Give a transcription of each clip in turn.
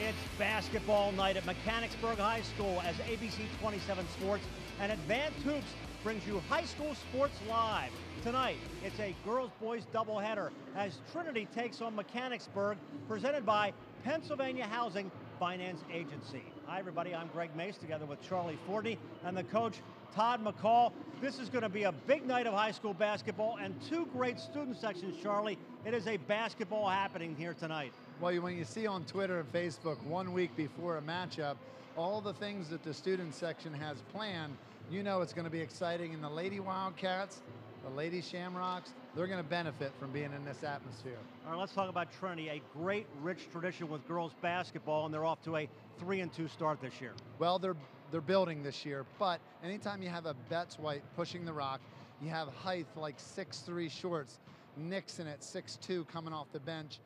It's basketball night at Mechanicsburg High School as ABC 27 Sports and Advanced Hoops brings you high school sports live. Tonight, it's a girls-boys doubleheader as Trinity takes on Mechanicsburg, presented by Pennsylvania Housing Finance Agency. Hi, everybody. I'm Greg Mace, together with Charlie Fortney and the coach, Todd McCall. This is going to be a big night of high school basketball and two great student sections, Charlie. It is a basketball happening here tonight. Well, when you see on Twitter and Facebook 1 week before a matchup, all the things that the student section has planned, you know it's going to be exciting. And the Lady Wildcats, the Lady Shamrocks, they're going to benefit from being in this atmosphere. All right, let's talk about Trinity, a great, rich tradition with girls basketball, and they're off to a 3-2 start this year. Well, they're building this year, but anytime you have a Betts White pushing the rock, you have height like 6'3" shorts, Nixon at 6'2" coming off the bench.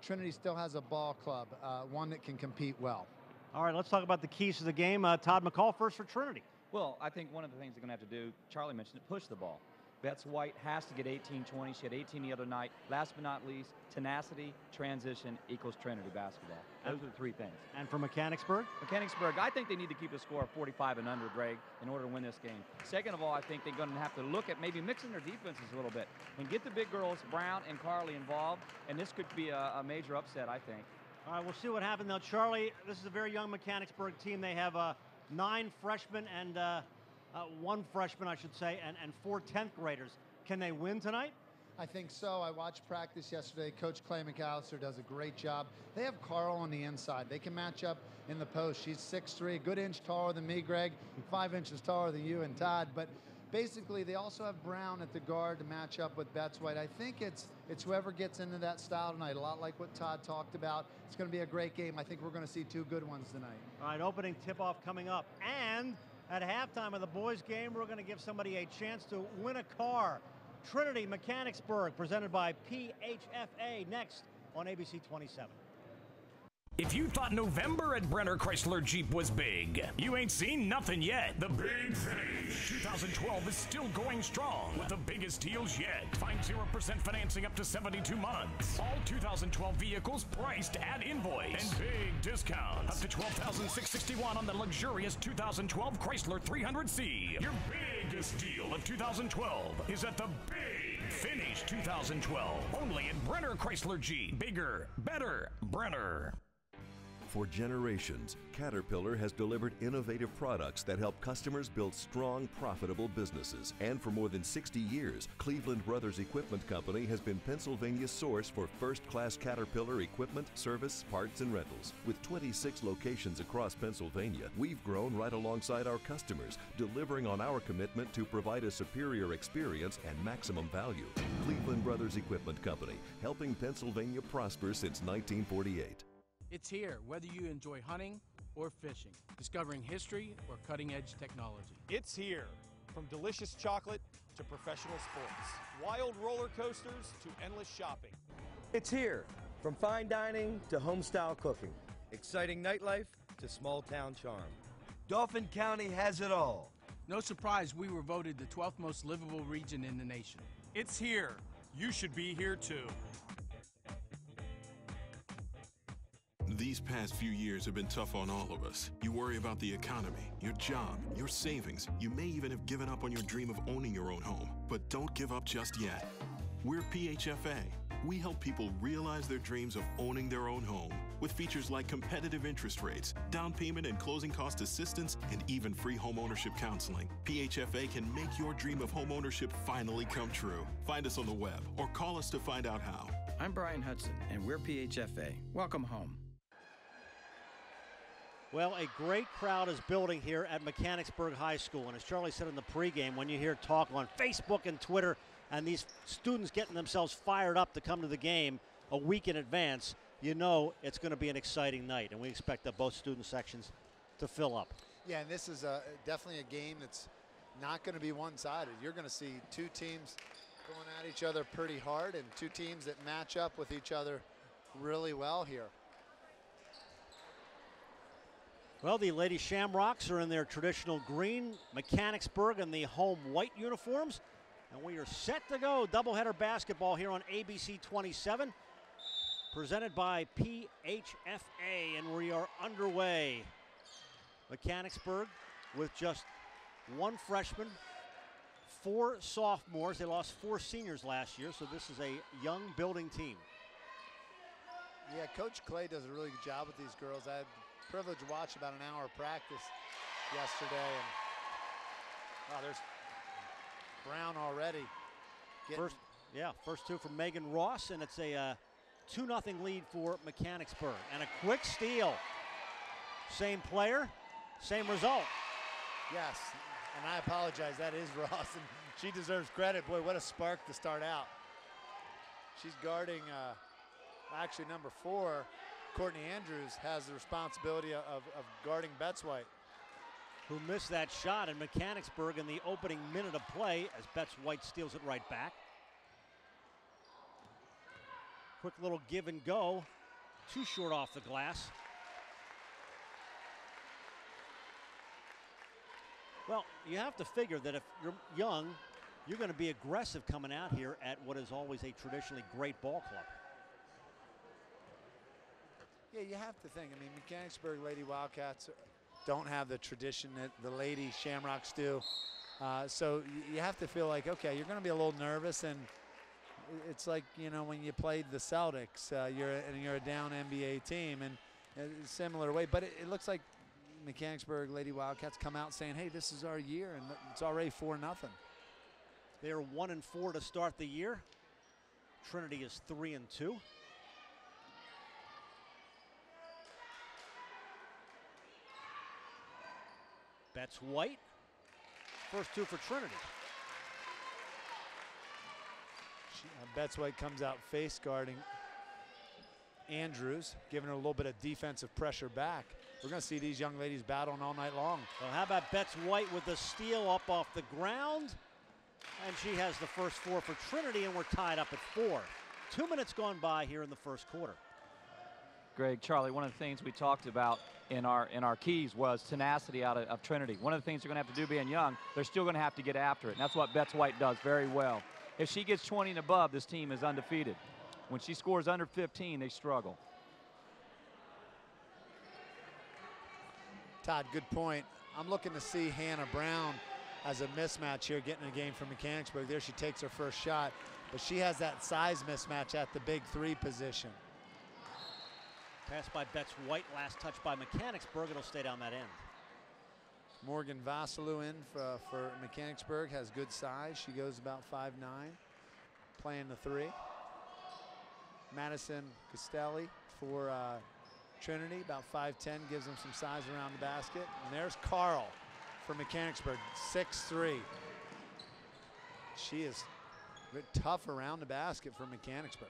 Trinity still has a ball club, one that can compete well. All right, let's talk about the keys to the game. Todd McCall, first for Trinity. Well, I think one of the things they're going to have to do, Charlie mentioned it, push the ball. Betts White has to get 18-20. She had 18 the other night. Last but not least, tenacity, transition equals Trinity basketball. Those are the three things. And for Mechanicsburg? Mechanicsburg, I think they need to keep a score of 45 and under, Greg, in order to win this game. Second of all, I think they're going to have to look at maybe mixing their defenses a little bit and get the big girls, Brown and Carly, involved, and this could be a major upset, I think. All right, we'll see what happens. Now, Charlie, this is a very young Mechanicsburg team. They have 9 freshmen and 1 freshman, I should say, and 4 10th graders. Can they win tonight? I think so. I watched practice yesterday. Coach Clay McAllister does a great job. They have Carl on the inside. They can match up in the post. She's 6'3", a good inch taller than me, Greg, 5 inches taller than you and Todd. But basically, they also have Brown at the guard to match up with Betts White. I think it's whoever gets into that style tonight, a lot like what Todd talked about. It's going to be a great game. I think we're going to see 2 good ones tonight. All right, opening tip-off coming up. And at halftime of the boys' game, we're going to give somebody a chance to win a car. Trinity Mechanicsburg, presented by PHFA, next on ABC 27. If you thought November at Brenner Chrysler Jeep was big, you ain't seen nothing yet. The Big Finish 2012 is still going strong with the biggest deals yet. Find 0% financing up to 72 months. All 2012 vehicles priced at invoice. And big discounts. Up to $12,661 on the luxurious 2012 Chrysler 300C. Your biggest deal of 2012 is at the Big Finish 2012. Only at Brenner Chrysler Jeep. Bigger, better, Brenner. For generations, Caterpillar has delivered innovative products that help customers build strong, profitable businesses. And for more than 60 years, Cleveland Brothers Equipment Company has been Pennsylvania's source for first-class Caterpillar equipment, service, parts, and rentals. With 26 locations across Pennsylvania, we've grown right alongside our customers, delivering on our commitment to provide a superior experience and maximum value. Cleveland Brothers Equipment Company, helping Pennsylvania prosper since 1948. It's here, whether you enjoy hunting or fishing, discovering history or cutting-edge technology. It's here, from delicious chocolate to professional sports, wild roller coasters to endless shopping. It's here, from fine dining to home-style cooking, exciting nightlife to small-town charm. Dauphin County has it all. No surprise we were voted the 12th most livable region in the nation. It's here. You should be here too. These past few years have been tough on all of us. You worry about the economy, your job, your savings. You may even have given up on your dream of owning your own home. But don't give up just yet. We're PHFA. We help people realize their dreams of owning their own home with features like competitive interest rates, down payment and closing cost assistance, and even free home ownership counseling. PHFA can make your dream of home ownership finally come true. Find us on the web or call us to find out how. I'm Brian Hudson, and we're PHFA. Welcome home. Well, a great crowd is building here at Mechanicsburg High School. And as Charlie said in the pregame, when you hear talk on Facebook and Twitter and these students getting themselves fired up to come to the game a week in advance, you know it's going to be an exciting night. And we expect that both student sections to fill up. Yeah, and this is definitely a game that's not going to be one-sided. You're going to see 2 teams going at each other pretty hard and 2 teams that match up with each other really well here. Well, the Lady Shamrocks are in their traditional green, Mechanicsburg in the home white uniforms. And we are set to go. Doubleheader basketball here on ABC 27. presented by PHFA, and we are underway. Mechanicsburg with just one freshman, 4 sophomores. They lost 4 seniors last year, so this is a young building team. Yeah, Coach Clay does a really good job with these girls. I had the privilege to watch about an hour of practice yesterday, and wow, there's Brown already. First 2 from Megan Ross, and it's a 2-0 lead for Mechanicsburg. And a quick steal. Same player, same result. Yes, and I apologize, that is Ross, and she deserves credit. Boy, what a spark to start out. She's guarding, actually number 4, Courtney Andrews has the responsibility of guarding Betts White, who missed that shot in Mechanicsburg in the opening minute of play as Betts White steals it right back. Quick little give and go. Too short off the glass. Well, you have to figure that if you're young, you're going to be aggressive coming out here at what is always a traditionally great ball club. Yeah, you have to think. I mean, Mechanicsburg Lady Wildcats don't have the tradition that the Lady Shamrocks do. So you have to feel like, okay, you're going to be a little nervous, and it's like, you know, when you played the Celtics, you're a down NBA team, and a similar way. But it looks like Mechanicsburg Lady Wildcats come out saying, hey, this is our year, and it's already 4-0. They're 1-4 to start the year. Trinity is 3-2. Betts White, first 2 for Trinity. Betts White comes out face guarding Andrews, giving her a little bit of defensive pressure back. We're going to see these young ladies battling all night long. Well, how about Betts White with the steal up off the ground? And she has the first 4 for Trinity, and we're tied up at 4. 2 minutes gone by here in the first quarter. Greg, Charlie, one of the things we talked about in our keys was tenacity out of Trinity. One of the things they're going to have to do being young, they're still going to have to get after it. And that's what Betts White does very well. If she gets 20 and above, this team is undefeated. When she scores under 15, they struggle. Todd, good point. I'm looking to see Hannah Brown as a mismatch here, getting a game from Mechanicsburg. There she takes her first shot, but she has that size mismatch at the big 3 position. Pass by Betts White, last touch by Mechanicsburg. It'll stay down that end. Morgan Vasilou in for Mechanicsburg, has good size. She goes about 5'9", playing the 3. Madison Costelli for Trinity, about 5'10", gives them some size around the basket. And there's Carl for Mechanicsburg, 6'3". She is tough around the basket for Mechanicsburg.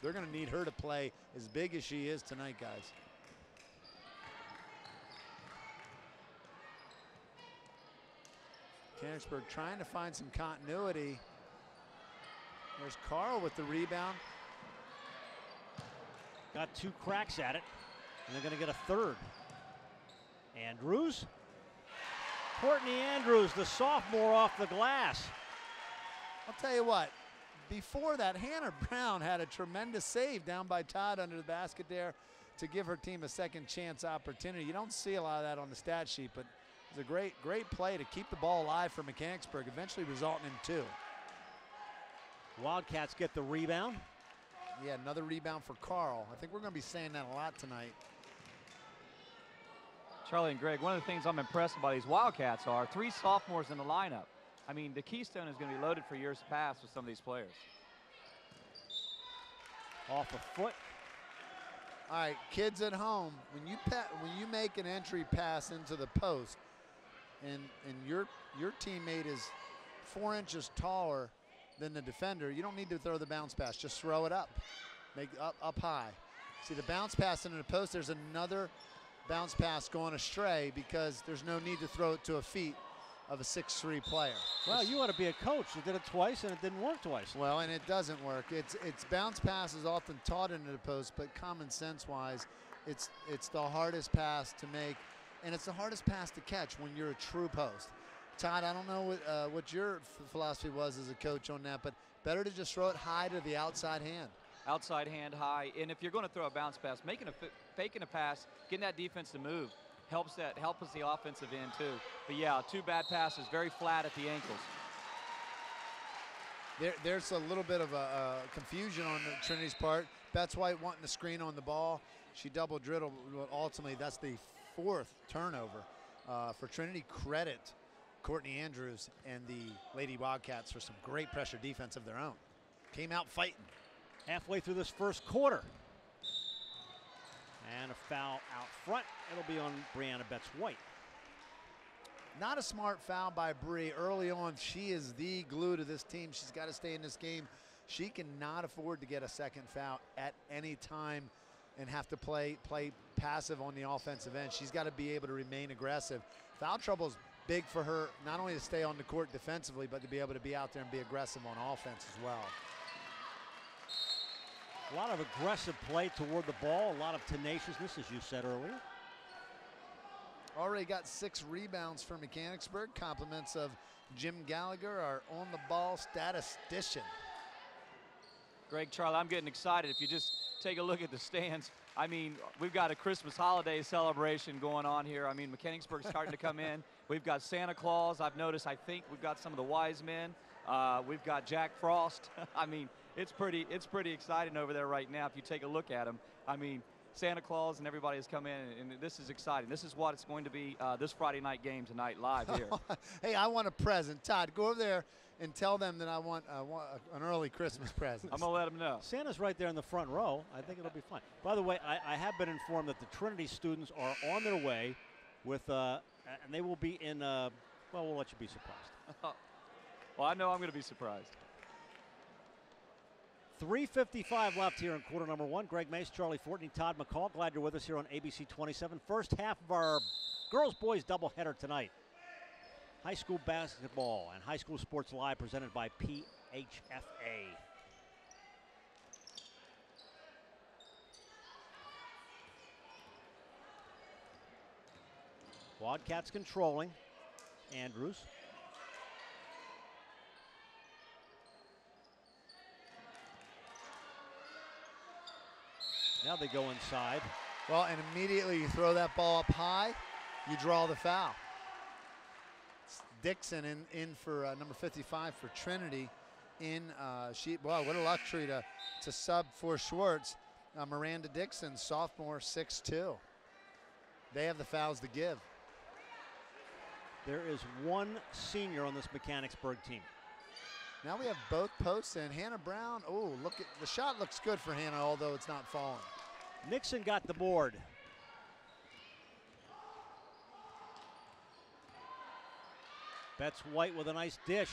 They're going to need her to play as big as she is tonight, guys. Mechanicsburg trying to find some continuity. There's Carl with the rebound. Got 2 cracks at it, and they're going to get a third. Andrews. Courtney Andrews, the sophomore, off the glass. I'll tell you what, before that, Hannah Brown had a tremendous save down by Todd under the basket there to give her team a second chance opportunity. You don't see a lot of that on the stat sheet, but it's a great play to keep the ball alive for Mechanicsburg, eventually resulting in 2. Wildcats get the rebound. Yeah, another rebound for Carl. I think we're going to be saying that a lot tonight. Charlie and Greg, one of the things I'm impressed by these Wildcats are 3 sophomores in the lineup. I mean, the Keystone is going to be loaded for years past with some of these players. Off a foot. All right, kids at home, when you make an entry pass into the post, and your teammate is 4 inches taller than the defender, you don't need to throw the bounce pass. Just throw it up, make up high. See the bounce pass into the post. There's another bounce pass going astray because there's no need to throw it to a feet of a 6'3" player. Well, you ought to be a coach. You did it twice, and it didn't work twice. Well, and it doesn't work. It's bounce passes often taught into the post, but common sense-wise, it's the hardest pass to make, and it's the hardest pass to catch when you're a true post. Todd, I don't know what your philosophy was as a coach on that, but better to just throw it high to the outside hand. outside hand high. And if you're going to throw a bounce pass, faking a pass, getting that defense to move, helps the offensive end too. But yeah, 2 bad passes, very flat at the ankles. There's a little bit of a confusion on Trinity's part. Betts White wanting the screen on the ball. She double dribbled. Ultimately, that's the 4th turnover for Trinity. Credit Courtney Andrews and the Lady Wildcats for some great pressure defense of their own. Came out fighting. Halfway through this first quarter. And a foul out front. It'll be on Brianna Betts White. Not a smart foul by Bree early on. She is the glue to this team. She's got to stay in this game. She cannot afford to get a second foul at any time and have to play passive on the offensive end. She's got to be able to remain aggressive. Foul trouble is big for her, not only to stay on the court defensively, but to be able to be out there and be aggressive on offense as well. A lot of aggressive play toward the ball, a lot of tenaciousness, as you said earlier. Already got 6 rebounds for Mechanicsburg. Compliments of Jim Gallagher, our on-the-ball statistician. Greg, Charlie, I'm getting excited. If you just take a look at the stands, I mean, we've got a Christmas holiday celebration going on here. I mean, Mechanicsburg's starting to come in. We've got Santa Claus. I've noticed, I think we've got some of the wise men. We've got Jack Frost. I mean, it's pretty exciting over there right now if you take a look at them. I mean, Santa Claus and everybody has come in, and this is exciting. This is what it's going to be this Friday night game tonight live here. Hey, I want a present. Todd, go over there and tell them that I want an early Christmas present. I'm going to let them know. Santa's right there in the front row. I think it'll be fun. By the way, I have been informed that the Trinity students are on their way with, and they will be in, well, we'll let you be surprised. Well, I know I'm going to be surprised. 3:55 left here in quarter number 1. Greg Mace, Charlie Fortney, Todd McCall. Glad you're with us here on ABC 27. First half of our girls-boys doubleheader tonight. High school basketball and high school sports live presented by PHFA. Wildcats controlling. Andrews. Now they go inside. Well, and immediately you throw that ball up high, you draw the foul. It's Dixon in for number 55 for Trinity. Wow, what a luxury to sub for Schwartz. Miranda Dixon, sophomore, 6'2". They have the fouls to give. There is one senior on this Mechanicsburg team. Now we have both posts, and Hannah Brown, oh, look at the shot looks good for Hannah, although it's not falling. Nixon got the board. Betts White with a nice dish.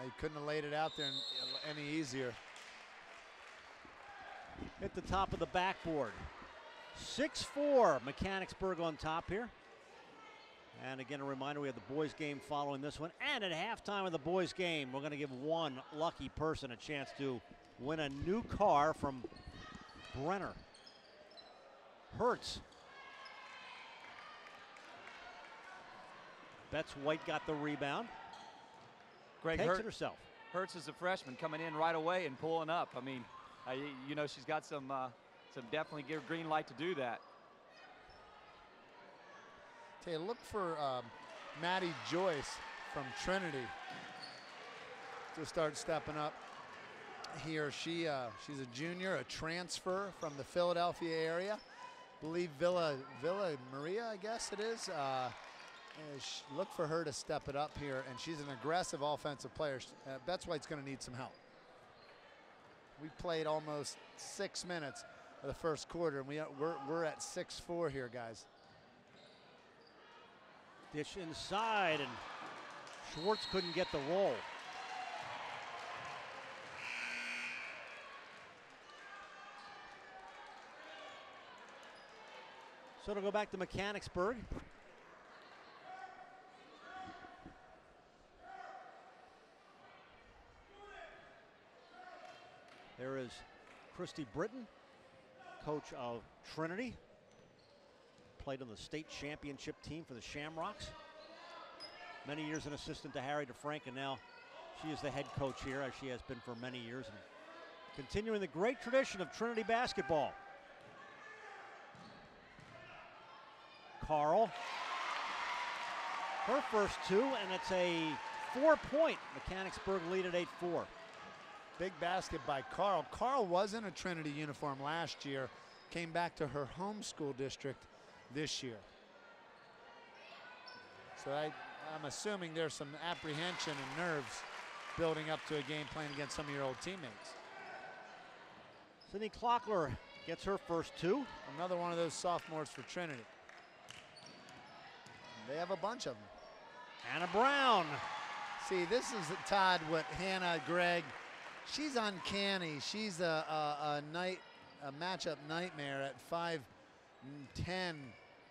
He couldn't have laid it out there any easier. Hit the top of the backboard. 6-4, Mechanicsburg on top here. And again, a reminder, we have the boys game following this one. And at halftime of the boys game, we're going to give one lucky person a chance to win a new car from Brenner. Hertz. Betts White got the rebound. Greg takes it herself. Hertz is a freshman coming in right away and pulling up. I mean, you know, she's got some definitely give green light to do that. Okay, look for Maddie Joyce from Trinity to start stepping up here. She's a junior, a transfer from the Philadelphia area. I believe Villa Maria, I guess it is. Look for her to step it up here, and she's an aggressive offensive player. Betts White's going to need some help. We played almost 6 minutes of the first quarter, and we're at 6-4 here, guys. Dish inside, and Schwartz couldn't get the roll. So it'll go back to Mechanicsburg. There is Christy Britton, coach of Trinity. Played on the state championship team for the Shamrocks. Many years an assistant to Harry DeFrank, and now she is the head coach here, as she has been for many years, and continuing the great tradition of Trinity basketball. Carl, her first two, and it's a 4-point Mechanicsburg lead at 8-4. Big basket by Carl. Carl was in a Trinity uniform last year, came back to her home school district this year. So I'm assuming there's some apprehension and nerves building up to a game playing against some of your old teammates. Sydney Clockler gets her first two. Another one of those sophomores for Trinity. They have a bunch of them. Hannah Brown. See, this is Todd with Hannah, Greg. She's uncanny. She's a matchup nightmare at 5'10",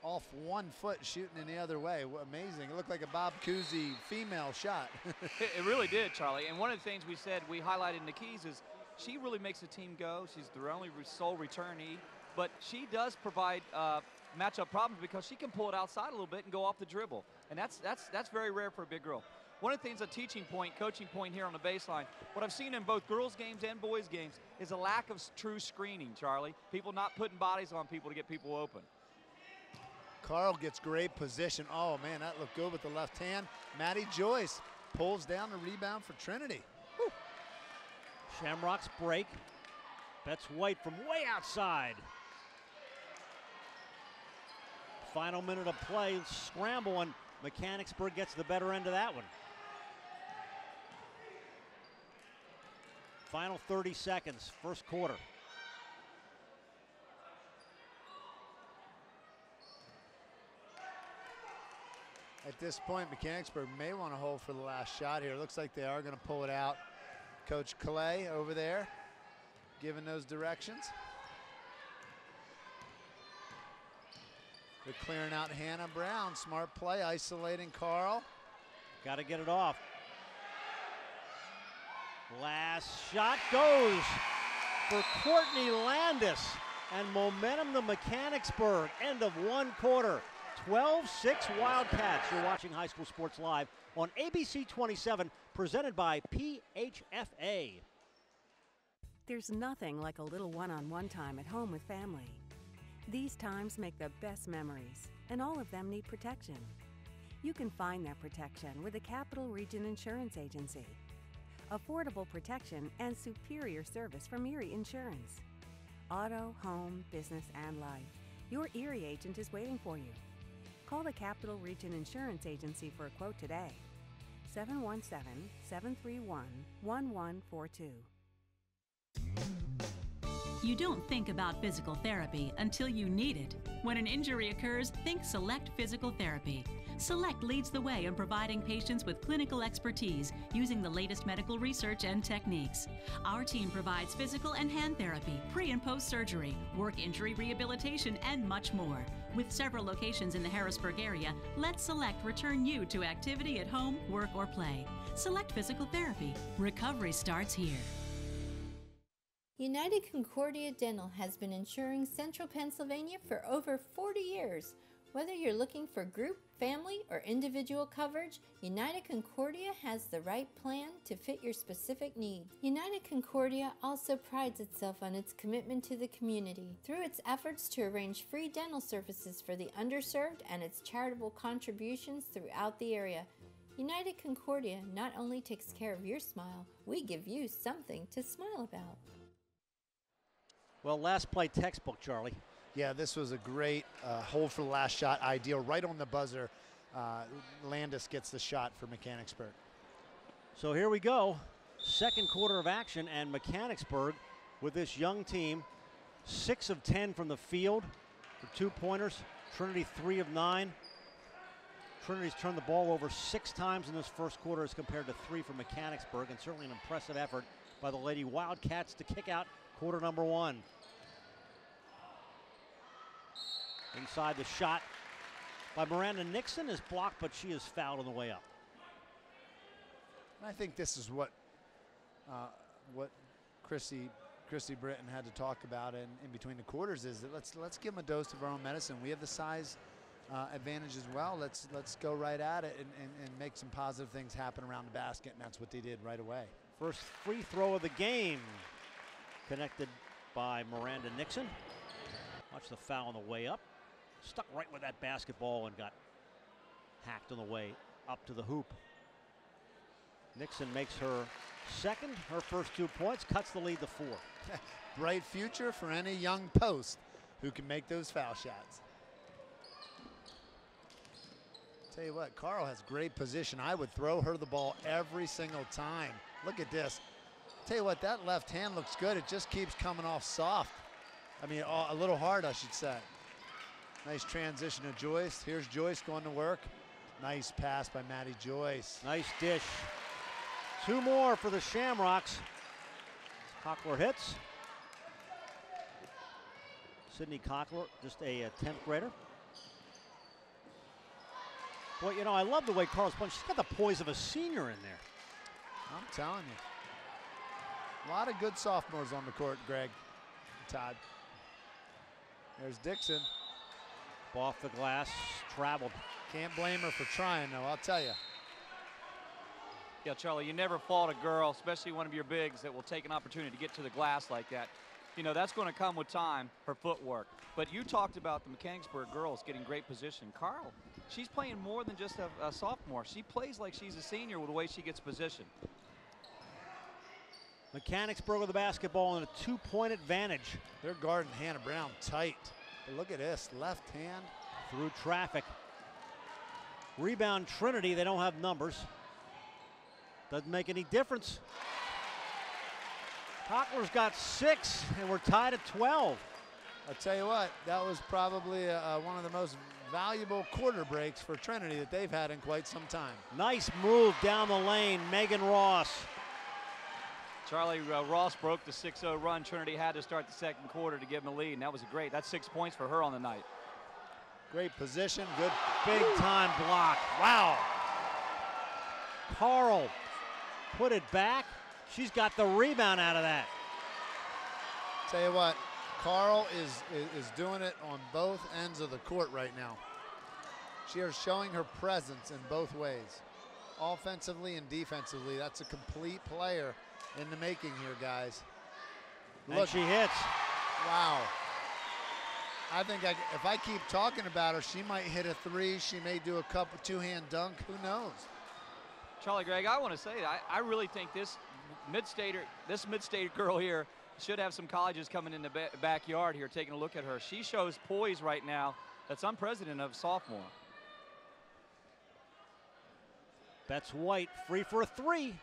off 1 foot, shooting in the other way. Amazing. It looked like a Bob Cousy female shot. It really did, Charlie. And one of the things we said, we highlighted in the keys, is she really makes the team go. She's the only sole returnee, but she does provide matchup problems because she can pull it outside a little bit and go off the dribble. And that's very rare for a big girl. One of the things, a teaching point, coaching point here on the baseline, what I've seen in both girls' games and boys' games is a lack of true screening, Charlie. People not putting bodies on people to get people open. Carl gets great position. Oh, man, that looked good with the left hand. Maddie Joyce pulls down the rebound for Trinity. Woo. Shamrocks break. Betts White from way outside. Final minute of play, scramble, and Mechanicsburg gets the better end of that one. Final 30 seconds, first quarter. At this point, Mechanicsburg may want to hold for the last shot here. Looks like they are going to pull it out. Coach Clay over there giving those directions. They're clearing out Hannah Brown. Smart play, isolating Carl. Got to get it off. Last shot goes for Courtney Landis. And momentum to Mechanicsburg. End of one quarter. 12-6 Wildcats. You're watching High School Sports Live on ABC 27, presented by PHFA. There's nothing like a little one-on-one time at home with family. These times make the best memories, and all of them need protection. You can find that protection with the Capital Region Insurance Agency. Affordable protection and superior service from Erie Insurance. Auto, home, business, and life. Your Erie agent is waiting for you. Call the Capital Region Insurance Agency for a quote today. 717-731-1142. You don't think about physical therapy until you need it. When an injury occurs, think Select Physical Therapy. Select leads the way in providing patients with clinical expertise using the latest medical research and techniques. Our team provides physical and hand therapy, pre- and post-surgery, work injury rehabilitation, and much more. With several locations in the Harrisburg area, let Select return you to activity at home, work, or play. Select Physical Therapy. Recovery starts here. United Concordia Dental has been insuring Central Pennsylvania for over 40 years. Whether you're looking for group, family, or individual coverage, United Concordia has the right plan to fit your specific needs. United Concordia also prides itself on its commitment to the community through its efforts to arrange free dental services for the underserved and its charitable contributions throughout the area. United Concordia not only takes care of your smile, we give you something to smile about. Well, last play textbook, Charlie. Yeah, this was a great hold for the last shot, ideal, right on the buzzer. Landis gets the shot for Mechanicsburg. So here we go, second quarter of action, and Mechanicsburg with this young team, 6 of 10 from the field for 2-pointers. Trinity 3 of 9. Trinity's turned the ball over 6 times in this first quarter as compared to 3 for Mechanicsburg, and certainly an impressive effort by the Lady Wildcats to kick out quarter number 1. Inside, the shot by Miranda Nixon is blocked, but she is fouled on the way up. And I think this is what Chrissy Britton had to talk about in between the quarters, is that let's give them a dose of our own medicine. We have the size advantage as well. Let's go right at it and make some positive things happen around the basket, and that's what they did right away. First free throw of the game Connected by Miranda Nixon. Watch the foul on the way up. Stuck right with that basketball and got hacked on the way up to the hoop. Nixon makes her second, her first 2 points, cuts the lead to 4. Bright future for any young post who can make those foul shots. Tell you what, Carl has great position. I would throw her the ball every single time. Look at this. Tell you what, that left hand looks good. It just keeps coming off soft. I mean, a little hard, I should say. Nice transition to Joyce. Here's Joyce going to work. Nice pass by Maddie Joyce. Nice dish. 2 more for the Shamrocks. Cockler hits. Sydney Cockler, just a 10th grader. Boy, you know, I love the way Carl's playing. She's got the poise of a senior in there. I'm telling you. A lot of good sophomores on the court, Greg, Todd. There's Dixon. Off the glass, traveled. Can't blame her for trying, though, I'll tell you. Yeah, Charlie, you never fault a girl, especially one of your bigs, that will take an opportunity to get to the glass like that. You know, that's going to come with time, her footwork. But you talked about the Mechanicsburg girls getting great position. Carl, she's playing more than just a sophomore. She plays like she's a senior with the way she gets positioned. Mechanicsburg with the basketball and a 2-point advantage. They're guarding Hannah Brown tight. But look at this, left hand. Through traffic. Rebound Trinity, they don't have numbers. Doesn't make any difference. Cockler's got 6, and we're tied at 12. I'll tell you what, that was probably one of the most valuable quarter breaks for Trinity that they've had in quite some time. Nice move down the lane, Megan Ross. Charlie, Ross broke the 6-0 run Trinity had to start the second quarter to give them a lead, and that was great. That's 6 points for her on the night. Great position, good. Big time block. Wow. Carl put it back. She's got the rebound out of that. Tell you what, Carl is doing it on both ends of the court right now. She is showing her presence in both ways. Offensively and defensively, that's a complete player in the making here, guys. Look, and she hits. Wow. I think if I keep talking about her, she might hit a 3. She may do a couple two-hand dunk. Who knows? Charlie, Greg, I want to say that I really think this mid-state girl here should have some colleges coming in the backyard here taking a look at her. She shows poise right now that's unprecedented of sophomore. That's White, free for a 3.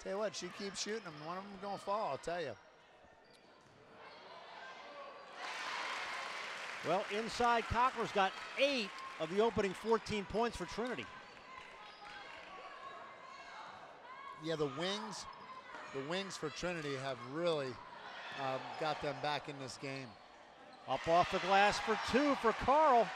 Tell you what, she keeps shooting them. One of them going to fall, I'll tell you. Well, inside, Cockler's got 8 of the opening 14 points for Trinity. Yeah, the wings for Trinity have really got them back in this game. Up off the glass for 2 for Carl.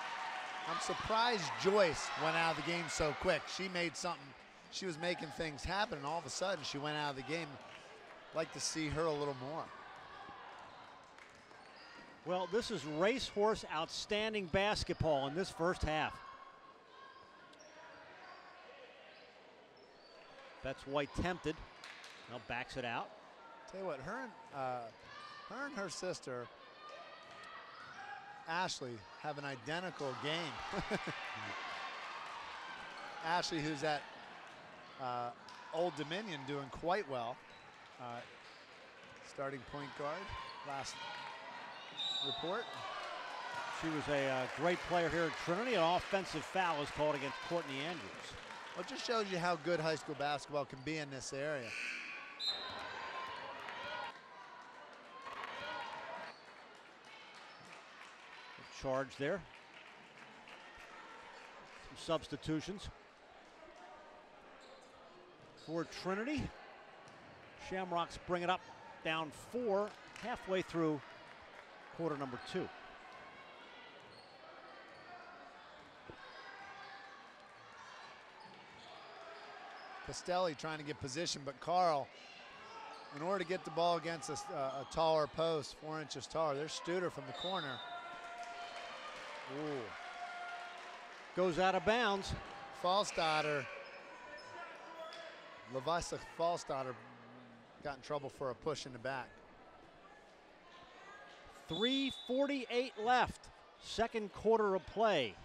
I'm surprised Joyce went out of the game so quick. She made something. She was making things happen, and all of a sudden she went out of the game. Like to see her a little more. Well, this is racehorse outstanding basketball in this first half. That's White tempted. Now backs it out. Tell you what, her and her sister, Ashley, have an identical game. Ashley, who's at Old Dominion, doing quite well. Starting point guard, last report. She was a great player here at Trinity. An offensive foul is called against Courtney Andrews. Well, it just shows you how good high school basketball can be in this area. Charge there. Some substitutions for Trinity. Shamrocks bring it up, down 4, halfway through quarter number 2. Castelli trying to get position, but Carl, in order to get the ball against a taller post, 4 inches taller, there's Studer from the corner. Ooh. Goes out of bounds. Falstader, Lavisa Falstader got in trouble for a push in the back. 3:48 left, second quarter of play.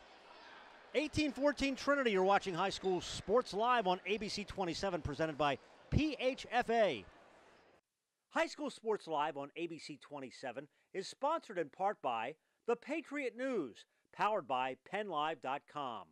18-14 Trinity, you're watching High School Sports Live on ABC 27, presented by PHFA. High School Sports Live on ABC 27 is sponsored in part by The Patriot News, powered by PennLive.com,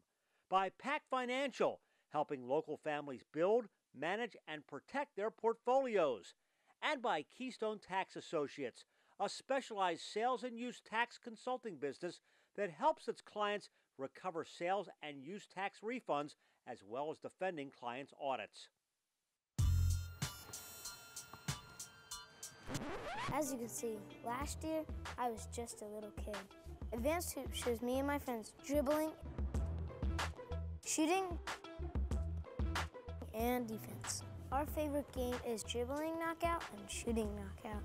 by Pac Financial, helping local families build, manage, and protect their portfolios, and by Keystone Tax Associates, a specialized sales and use tax consulting business that helps its clients recover sales and use tax refunds, as well as defending clients' audits. As you can see, last year I was just a little kid. Advanced Hoops shows me and my friends dribbling, shooting, and defense. Our favorite game is dribbling knockout and shooting knockout.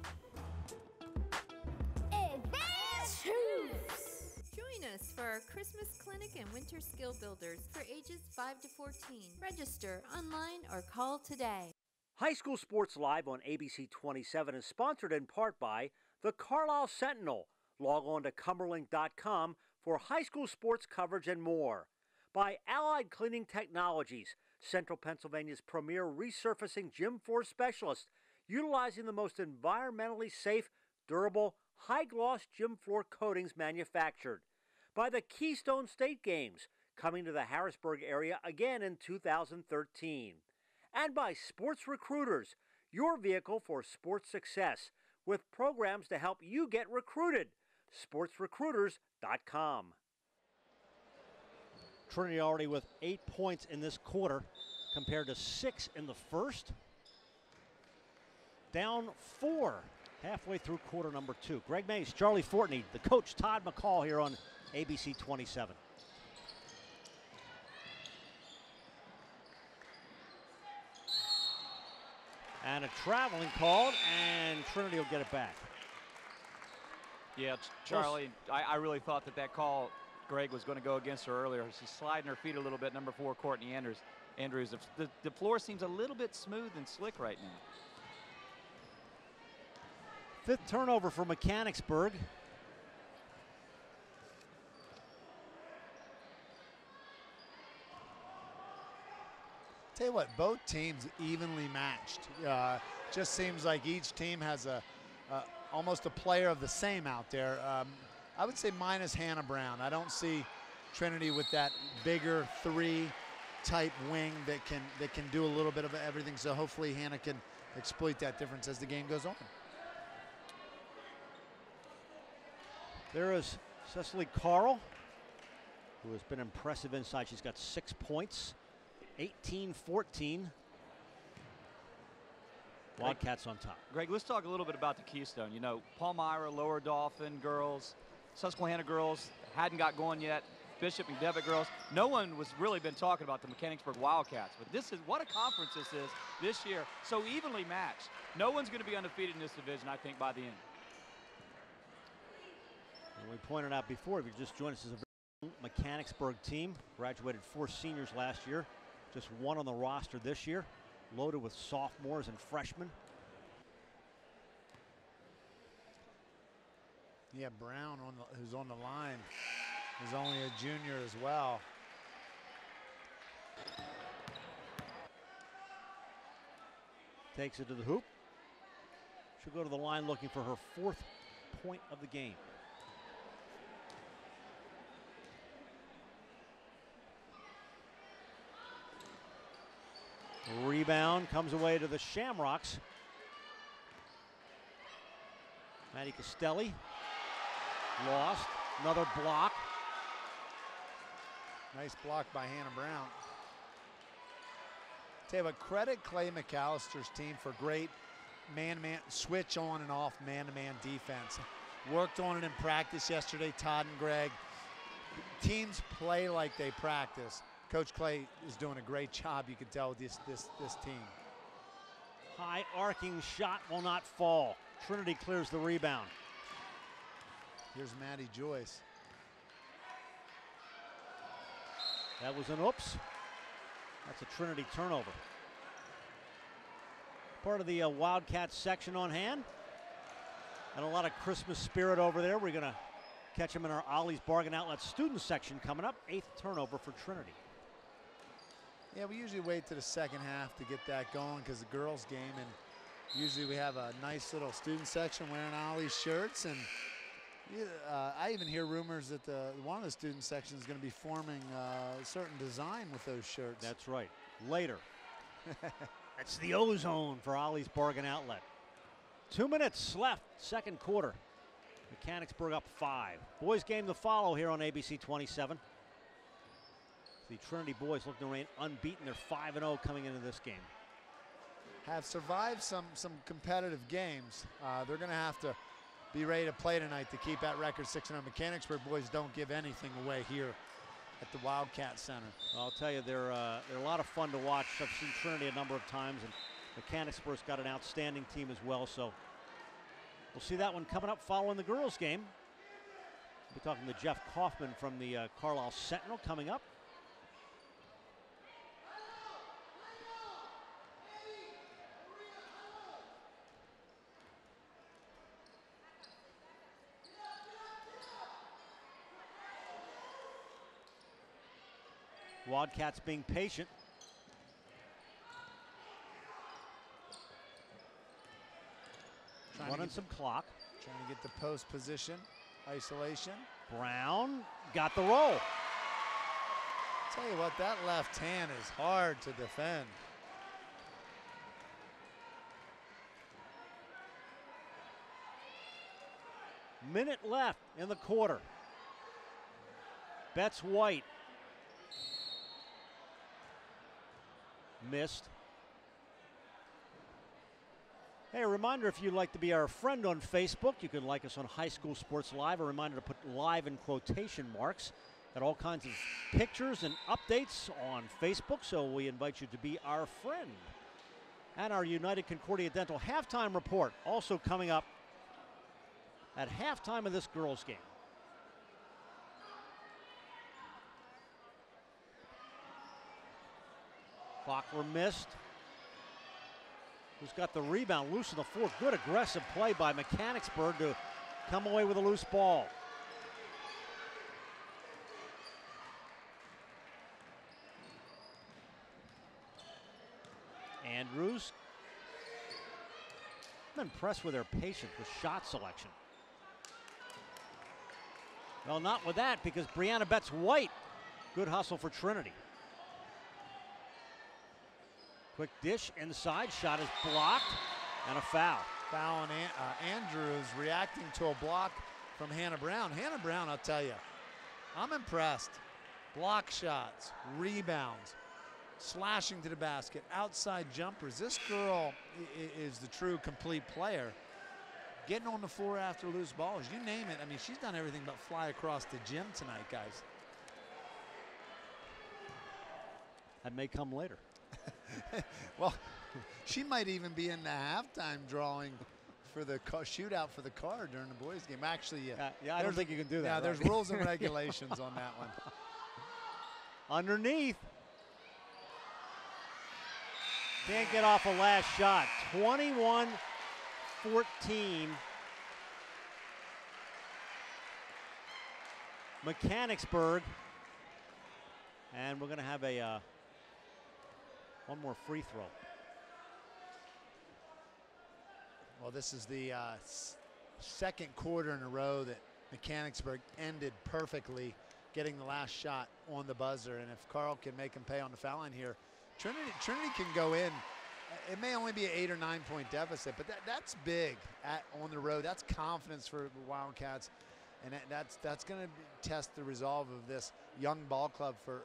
Advanced Hoops! Join us for our Christmas clinic and winter skill builders for ages 5 to 14. Register online or call today. High School Sports Live on ABC 27 is sponsored in part by the Carlisle Sentinel. Log on to Cumberland.com for high school sports coverage and more. By Allied Cleaning Technologies, Central Pennsylvania's premier resurfacing gym floor specialist, utilizing the most environmentally safe, durable, high-gloss gym floor coatings manufactured. By the Keystone State Games, coming to the Harrisburg area again in 2013. And by Sports Recruiters, your vehicle for sports success, with programs to help you get recruited. SportsRecruiters.com. Trinity already with 8 points in this quarter compared to 6 in the first. Down 4 halfway through quarter number 2. Greg Mays, Charlie Fortney, the coach Todd McCall here on ABC 27. And a traveling called, and Trinity will get it back. Yeah, Charlie, I really thought that call, Greg, was going to go against her earlier. She's sliding her feet a little bit, number 4, Courtney Andrews. The floor seems a little bit smooth and slick right now. Fifth turnover for Mechanicsburg. Tell you what, both teams evenly matched. Just seems like each team has almost a player of the same out there. I would say minus Hannah Brown. I don't see Trinity with that bigger 3-type wing that can do a little bit of everything. So hopefully Hannah can exploit that difference as the game goes on. There is Cecily Carl, who has been impressive inside. She's got 6 points. 18-14. Wildcats on top. Greg, let's talk a little bit about the Keystone. You know, Palmyra, Lower Dauphin girls, Susquehanna girls hadn't got going yet. Bishop and Devitt girls. No one was really been talking about the Mechanicsburg Wildcats, but this is what a conference this is this year. So evenly matched. No one's going to be undefeated in this division, I think, by the end. And we pointed out before, if you just joined us, as a very young Mechanicsburg team, graduated 4 seniors last year. Just 1 on the roster this year, loaded with sophomores and freshmen. Yeah, Brown, who's on the line, is only a junior as well. Takes it to the hoop. She'll go to the line looking for her 4th point of the game. Rebound comes away to the Shamrocks. Maddie Castelli lost. Another block. Nice block by Hannah Brown. Tell you what, credit Clay McAllister's team for great man-to-man, switch on and off man-to-man defense. Worked on it in practice yesterday, Todd and Greg. Teams play like they practice. Coach Clay is doing a great job, you can tell, with this team. High arcing shot will not fall. Trinity clears the rebound. Here's Maddie Joyce. That was an oops. That's a Trinity turnover. Part of the Wildcats section on hand. And a lot of Christmas spirit over there. We're going to catch them in our Ollie's Bargain Outlet student section coming up. 8th turnover for Trinity. Yeah, we usually wait to the second half to get that going because the girls' game, and usually we have a nice little student section wearing Ollie's shirts. And I even hear rumors that one of the student sections is going to be forming a certain design with those shirts. That's right. Later. That's the ozone for Ollie's Bargain Outlet. 2 minutes left, second quarter. Mechanicsburg up 5. Boys game to follow here on ABC 27. The Trinity boys looking to remain unbeaten. They're 5-0 coming into this game. Have survived some competitive games. They're going to have to be ready to play tonight to keep that record 6-0. Mechanicsburg boys don't give anything away here at the Wildcat Center. I'll tell you, they're a lot of fun to watch. I've seen Trinity a number of times, and Mechanicsburg's got an outstanding team as well. So we'll see that one coming up following the girls' game. We'll be talking to Jeff Kaufman from the Carlisle Sentinel coming up. Wildcats being patient. Running some clock. Trying to get the post position. Isolation. Brown got the roll. Tell you what, that left hand is hard to defend. Minute left in the quarter. Betts White. Missed. Hey, a reminder, if you'd like to be our friend on Facebook, you can like us on High School Sports Live. A reminder to put live in quotation marks. Got all kinds of pictures and updates on Facebook, so we invite you to be our friend. And our United Concordia Dental halftime report also coming up at halftime of this girls' game. Clockler missed. Who's got the rebound? Loose on the floor. Good aggressive play by Mechanicsburg to come away with a loose ball. Andrews. I'm impressed with their patience with shot selection. Well, not with that, because Brianna Betts White. Good hustle for Trinity. Quick dish inside, shot is blocked, and a foul. Foul on Andrews reacting to a block from Hannah Brown. Hannah Brown, I'll tell you, I'm impressed. Block shots, rebounds, slashing to the basket, outside jumpers. This girl is the true complete player. Getting on the floor after loose balls, you name it. I mean, she's done everything but fly across the gym tonight, guys. That may come later. Well, she might even be in the halftime drawing for the shootout for the car during the boys' game. Actually, yeah, I don't think you can do that. Yeah, right? There's rules and regulations on that one. Underneath. Can't get off a last shot. 21-14. Mechanicsburg. And we're going to have a one more free throw. Well, this is the second quarter in a row that Mechanicsburg ended perfectly, getting the last shot on the buzzer. And if Carl can make him pay on the foul line here, Trinity can go in. It may only be an 8 or 9 point deficit, but that's big on the road. That's confidence for the Wildcats. And that's going to test the resolve of this young ball club for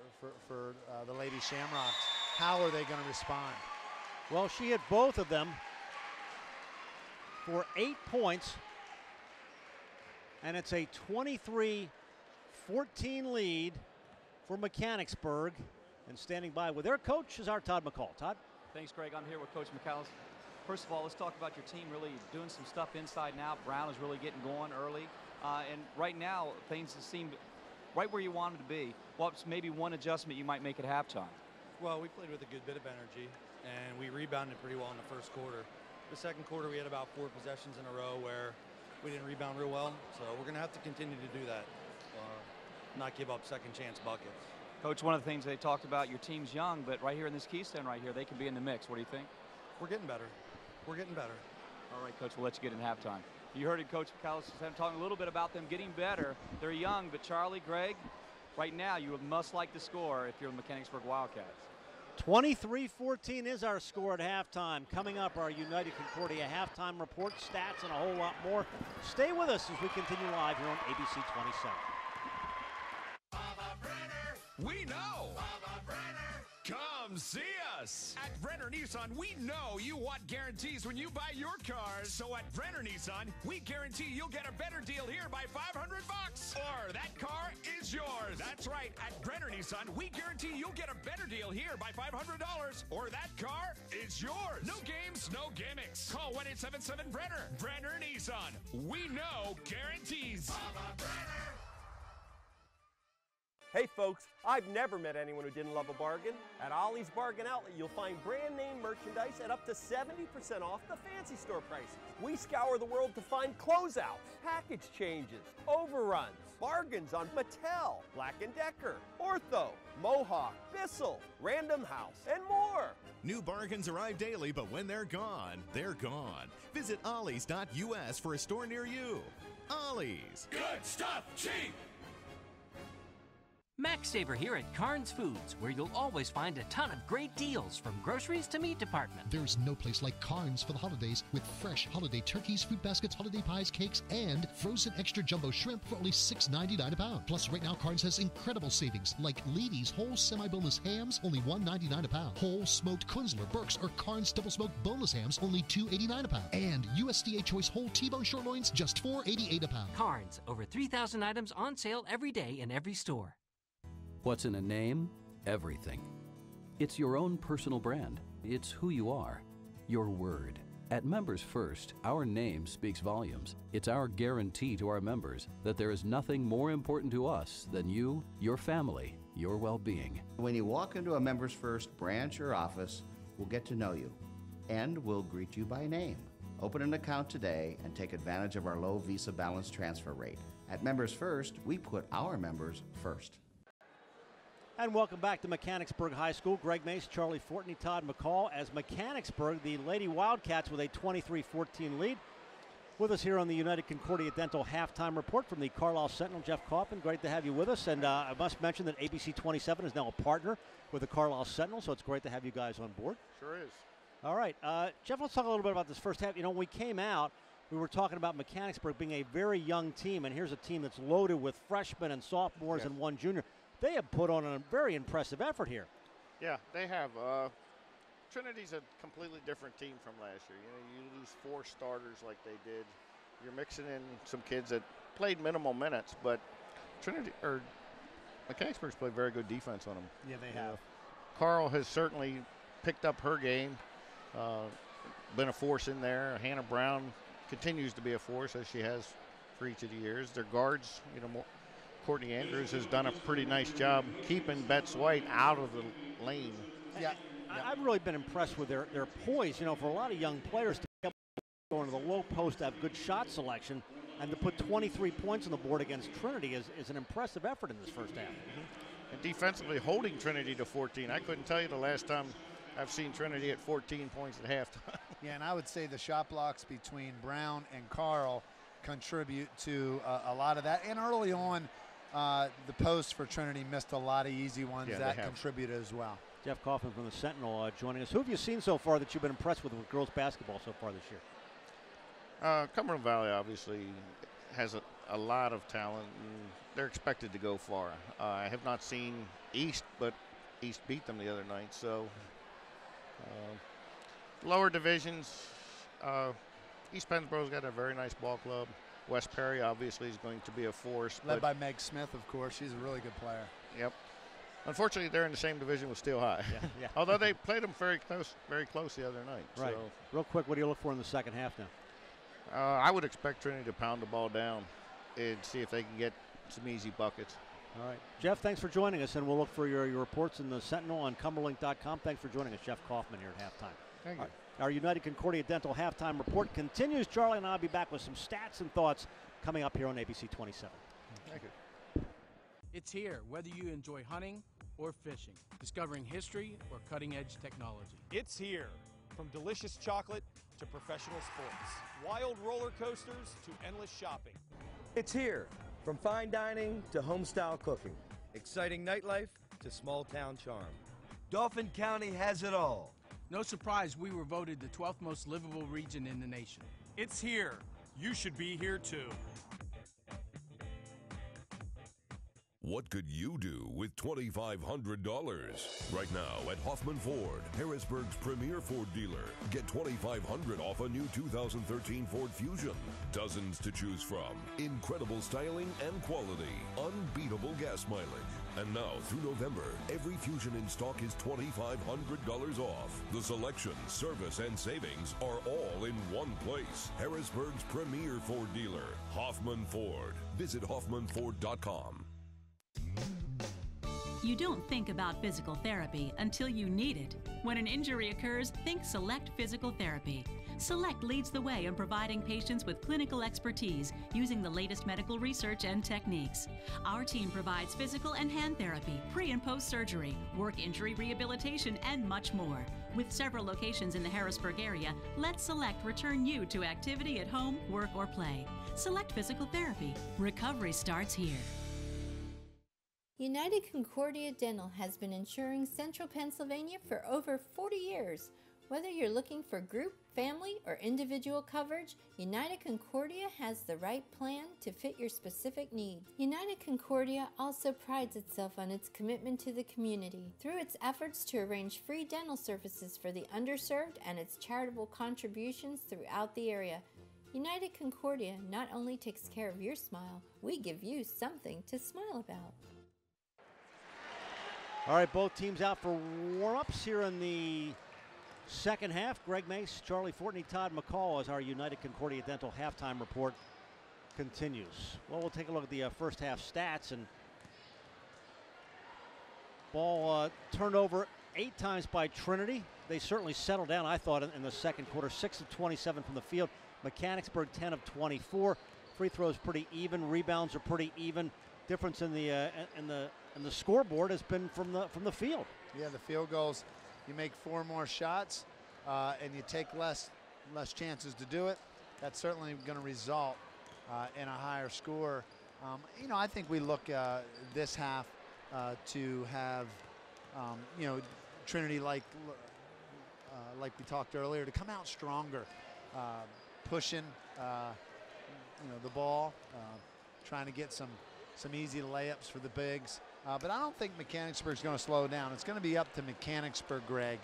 the Lady Shamrocks. How are they going to respond? Well, she hit both of them for 8 points. And it's a 23-14 lead for Mechanicsburg. And standing by with their coach is our Todd McCall. Todd? Thanks, Greg. I'm here with Coach McCallis. First of all, let's talk about your team really doing some stuff inside now. Brown is really getting going early. And right now, things seem right where you want them to be. What's maybe one adjustment you might make at halftime? Well, we played with a good bit of energy, and we rebounded pretty well in the first quarter. The second quarter, we had about 4 possessions in a row where We didn't rebound real well, so we're going to have to continue to do that, not give up second chance buckets. Coach, one of the things they talked about, your team's young, but right here in this Keystone right here, they can be in the mix. What do you think? We're getting better. We're getting better. All right, Coach, we'll let you get in halftime. You heard it, Coach Callis talking a little bit about them getting better. They're young, but Charlie, Greg, right now you must like the score if you're the Mechanicsburg Wildcats. 23-14 is our score at halftime. Coming up, our United Concordia halftime report, stats, and a whole lot more. Stay with us as we continue live here on ABC 27. We know. Come see us. At Brenner Nissan, we know you want guarantees when you buy your cars. So at Brenner Nissan, we guarantee you'll get a better deal here by $500. Or that car is yours. That's right. At Brenner Nissan, we guarantee you'll get a better deal here by $500. Or that car is yours. No games, no gimmicks. Call 1-877-BRENNER. Brenner Nissan. We know guarantees. Hey folks, I've never met anyone who didn't love a bargain. At Ollie's Bargain Outlet, you'll find brand name merchandise at up to 70% off the fancy store prices. We scour the world to find closeouts, package changes, overruns, bargains on Mattel, Black & Decker, Ortho, Mohawk, Bissell, Random House, and more. New bargains arrive daily, but when they're gone, they're gone. Visit ollies.us for a store near you. Ollie's. Good stuff, cheap. Max Saver here at Carnes Foods, where you'll always find a ton of great deals from groceries to meat department. There's no place like Carnes for the holidays with fresh holiday turkeys, fruit baskets, holiday pies, cakes, and frozen extra jumbo shrimp for only $6.99 a pound. Plus, right now, Carnes has incredible savings like Levy's whole semi-boneless hams, only $1.99 a pound. Whole smoked Kunzler, Burke's, or Carnes double smoked boneless hams, only $2.89 a pound. And USDA choice whole T-bone short loins, just $4.88 a pound. Carnes, over 3,000 items on sale every day in every store. What's in a name? Everything. It's your own personal brand. It's who you are. Your word. At Members First, our name speaks volumes. It's our guarantee to our members that there is nothing more important to us than you, your family, your well-being. When you walk into a Members First branch or office, we'll get to know you, and we'll greet you by name. Open an account today and take advantage of our low Visa balance transfer rate. At Members First, we put our members first. And welcome back to Mechanicsburg High School. Greg Mace, Charlie Fortney, Todd McCall as Mechanicsburg, the Lady Wildcats, with a 23-14 lead. With us here on the United Concordia Dental halftime report from the Carlisle Sentinel, Jeff Kaufman. Great to have you with us. And I must mention that ABC 27 is now a partner with the Carlisle Sentinel, so it's great to have you guys on board. Sure is. All right. Jeff, let's talk a little bit about this first half. You know, when we came out, we were talking about Mechanicsburg being a very young team, and here's a team that's loaded with freshmen and sophomores and one junior. They have put on a very impressive effort here. Yeah, they have. Trinity's a completely different team from last year. You know, you lose 4 starters like they did. You're mixing in some kids that played minimal minutes, but Mechanicsburg's played very good defense on them. Yeah, they have. Carl has certainly picked up her game, been a force in there. Hannah Brown continues to be a force, as she has for each of the years. Their guards, you know, Courtney Andrews has done a pretty nice job keeping Betts White out of the lane. Yeah, I've really been impressed with their poise. You know, for a lot of young players to be able to go into the low post, have good shot selection, and to put 23 points on the board against Trinity is an impressive effort in this first half. And defensively holding Trinity to 14. I couldn't tell you the last time I've seen Trinity at 14 points at halftime. Yeah, and I would say the shot blocks between Brown and Carl contribute to a lot of that. And early on, the post for Trinity missed a lot of easy ones. Yeah, that contributed as well. Jeff Kaufman from the Sentinel joining us. Who have you seen so far that you've been impressed with girls basketball so far this year? Cumberland Valley obviously has a lot of talent, and they're expected to go far. I have not seen East, but East beat them the other night. So lower divisions, East Pennsboro's got a very nice ball club. West Perry obviously is going to be a force. Led by Meg Smith, of course. She's a really good player. Yep. Unfortunately, they're in the same division with Steel High. Yeah. Although they played them very close the other night. Right. So. Real quick, what do you look for in the second half now? I would expect Trinity to pound the ball down and see if they can get some easy buckets. All right. Jeff, thanks for joining us, and we'll look for your reports in the Sentinel on Cumberlink.com. Thanks for joining us, Jeff Kaufman, here at halftime. Thank you. Right. Our United Concordia Dental halftime report continues. Charlie and I will be back with some stats and thoughts coming up here on ABC 27. Thank you. It's here, whether you enjoy hunting or fishing, discovering history or cutting-edge technology. It's here, from delicious chocolate to professional sports, wild roller coasters to endless shopping. It's here, from fine dining to home-style cooking, exciting nightlife to small-town charm. Dauphin County has it all. No surprise we were voted the 12th most livable region in the nation. It's here. You should be here too. What could you do with $2,500? Right now at Hoffman Ford, Harrisburg's premier Ford dealer. Get $2,500 off a new 2013 Ford Fusion. Dozens to choose from. Incredible styling and quality. Unbeatable gas mileage. And now through November, every Fusion in stock is $2,500 off. The selection, service, and savings are all in one place. Harrisburg's premier Ford dealer, Hoffman Ford. Visit hoffmanford.com. You don't think about physical therapy until you need it. When an injury occurs, think Select Physical Therapy. Select leads the way in providing patients with clinical expertise using the latest medical research and techniques. Our team provides physical and hand therapy, pre- and post-surgery, work injury rehabilitation, and much more. With several locations in the Harrisburg area, let Select return you to activity at home, work, or play. Select Physical Therapy. Recovery starts here. United Concordia Dental has been insuring Central Pennsylvania for over 40 years. Whether you're looking for group, family, or individual coverage, United Concordia has the right plan to fit your specific needs. United Concordia also prides itself on its commitment to the community through its efforts to arrange free dental services for the underserved and its charitable contributions throughout the area. United Concordia not only takes care of your smile, we give you something to smile about. All right, both teams out for warm-ups here in the second half. Greg Mace, Charlie Fortney, Todd McCall as our United Concordia Dental halftime report continues. Well, we'll take a look at the first half stats. And ball turned over 8 times by Trinity. They certainly settled down, I thought, in the second quarter. 6 of 27 from the field. Mechanicsburg 10 of 24. Free throws pretty even. Rebounds are pretty even. Difference in the scoreboard has been from the field. Yeah, the field goals. You make 4 more shots, and you take less chances to do it. That's certainly going to result in a higher score. I think we look this half to have, Trinity like we talked earlier, to come out stronger, pushing, the ball, trying to get some easy layups for the bigs. But I don't think Mechanicsburg's going to slow down. It's going to be up to Mechanicsburg, Greg,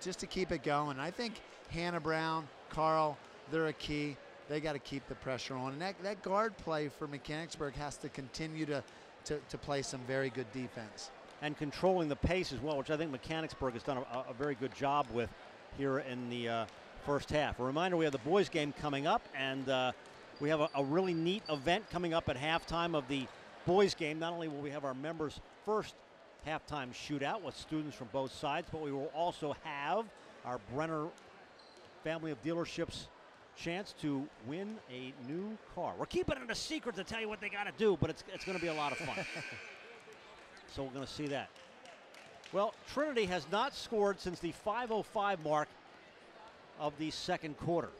just to keep it going. I think Hannah Brown, Carl, they're a key. They got to keep the pressure on. And that guard play for Mechanicsburg has to continue to play some very good defense. And controlling the pace as well, which I think Mechanicsburg has done a very good job with here in the first half. A reminder, we have the boys game coming up, and we have a really neat event coming up at halftime of the boys game. Not only will we have our members' first halftime shootout with students from both sides, but we will also have our Brenner family of dealerships chance to win a new car. We're keeping it a secret to tell you what they got to do, but it's going to be a lot of fun. So we're going to see that. Well, Trinity has not scored since the 5:05 mark of the second quarter.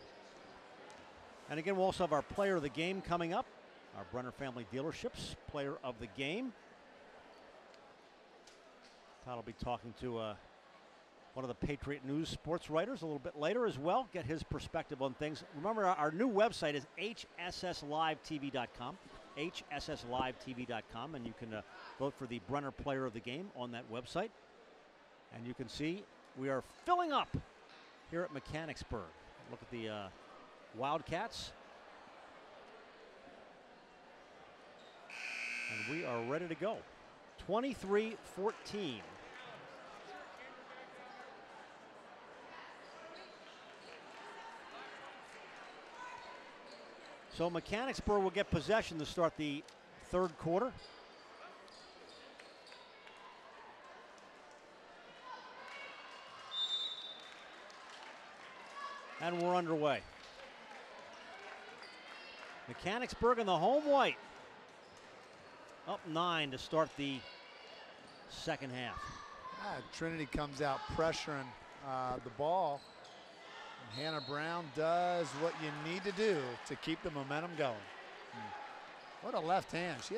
And again, we'll also have our player of the game coming up. Our Brenner family dealerships player of the game. Todd will be talking to one of the Patriot News sports writers a little bit later as well, get his perspective on things. Remember, our new website is hsslivetv.com, hsslivetv.com, and you can vote for the Brenner player of the game on that website. And you can see we are filling up here at Mechanicsburg. Look at the Wildcats. And we are ready to go. 23-14. So Mechanicsburg will get possession to start the third quarter. And we're underway. Mechanicsburg in the home white. Up 9 to start the second half. Trinity comes out pressuring the ball. And Hannah Brown does what you need to do to keep the momentum going. What a left hand. She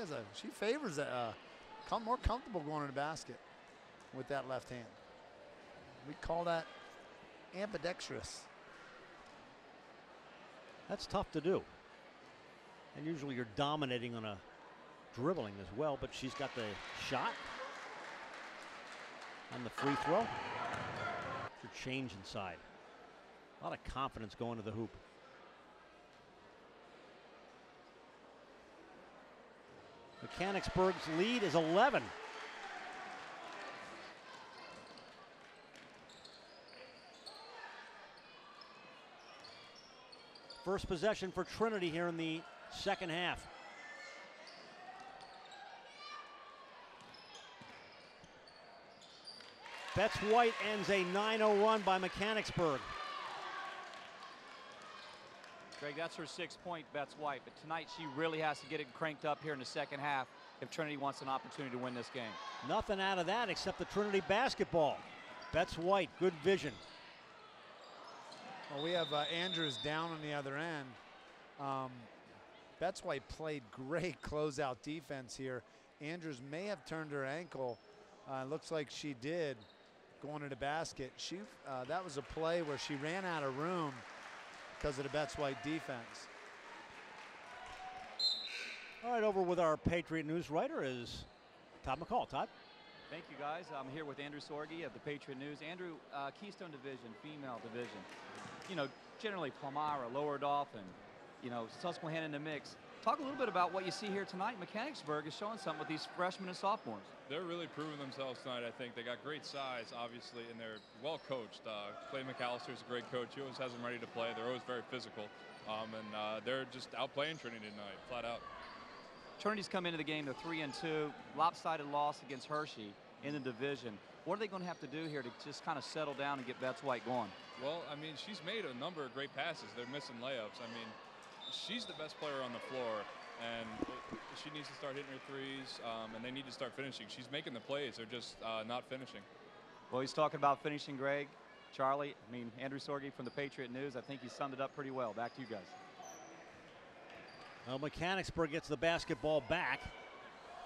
favors more comfortable going to the basket with that left hand. We call that ambidextrous. That's tough to do. And usually you're dominating on a dribbling as well, but she's got the shot and the free throw. Her change inside. A lot of confidence going to the hoop. Mechanicsburg's lead is 11. First possession for Trinity here in the second half. Betts White ends a 9-0 run by Mechanicsburg. Greg, that's her 6-point, Betts White, but tonight she really has to get it cranked up here in the second half if Trinity wants an opportunity to win this game. Nothing out of that except the Trinity basketball. Betts White, good vision. Well, we have Andrews down on the other end. Betts White played great closeout defense here. Andrews may have turned her ankle. Looks like she did going to the basket. That was a play where she ran out of room because of the Betts White defense. All right, over with our Patriot News writer is Todd McCall. Todd? Thank you, guys. I'm here with Andrew Sorgi of the Patriot News. Andrew, Keystone Division, female division. You know, generally Palmyra, Lower Dauphin, you know, Susquehanna in the mix. Talk a little bit about what you see here tonight. Mechanicsburg is showing something with these freshmen and sophomores. They're really proving themselves tonight, I think. They got great size, obviously, and they're well coached. Clay McAllister is a great coach. He always has them ready to play. They're always very physical, and they're just outplaying Trinity tonight, flat out. Trinity's come into the game, they're 3-2, lopsided loss against Hershey in the division. What are they going to have to do here to just kind of settle down and get Betts White going? Well, I mean, she's made a number of great passes. They're missing layups. I mean, she's the best player on the floor, and she needs to start hitting her threes, and they need to start finishing. She's making the plays. They're just not finishing. Well, he's talking about finishing, Greg. Charlie, I mean, Andrew Sorgi from the Patriot News, I think he summed it up pretty well. Back to you guys. Well, Mechanicsburg gets the basketball back.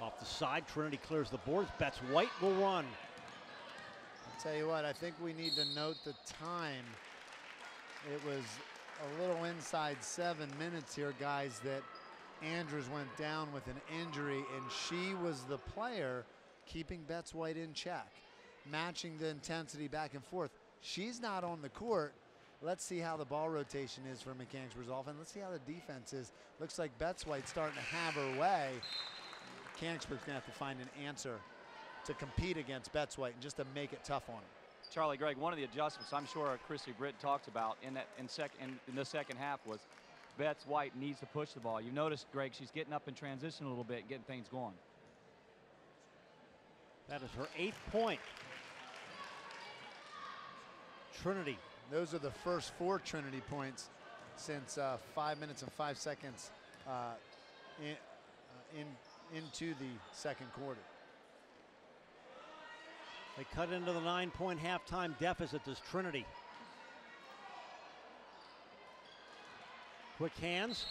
Off the side, Trinity clears the boards. Betts White will run. I'll tell you what, I think we need to note the time. It was a little inside 7 minutes here, guys, that Andrews went down with an injury, and she was the player keeping Betts White in check, matching the intensity back and forth. She's not on the court. Let's see how the ball rotation is for Mechanicsburg's offense. Let's see how the defense is. Looks like Betts White's starting to have her way. Mechanicsburg's gonna have to find an answer to compete against Betts White and just to make it tough on her. Charlie, Greg, one of the adjustments I'm sure Chrissy Britt talked about in the second half was Betts White needs to push the ball. You notice, Greg, she's getting up in transition a little bit, getting things going. That is her 8th point. Trinity. Those are the first 4 Trinity points since 5 minutes and 5 seconds into the second quarter. They cut into the 9-point halftime deficit, does Trinity. Quick hands,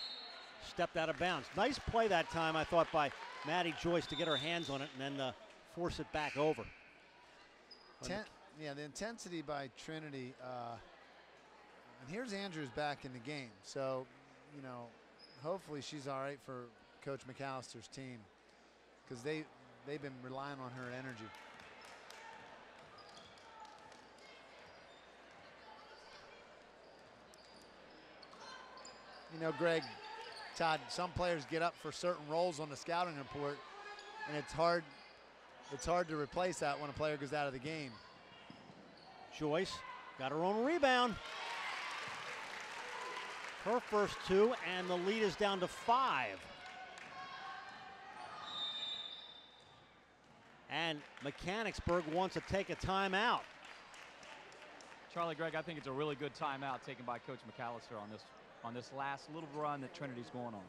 stepped out of bounds. Nice play that time, I thought, by Maddie Joyce to get her hands on it and then force it back over. Yeah, the intensity by Trinity. And here's Andrews back in the game. So, you know, hopefully she's all right for Coach McAllister's team because they've been relying on her energy. You know, Greg, Todd, some players get up for certain roles on the scouting report, and it's hard to replace that when a player goes out of the game. Joyce got her own rebound. Her first 2, and the lead is down to 5. And Mechanicsburg wants to take a timeout. Charlie, Greg, I think it's a really good timeout taken by Coach McAllister on this last little run that Trinity's going on.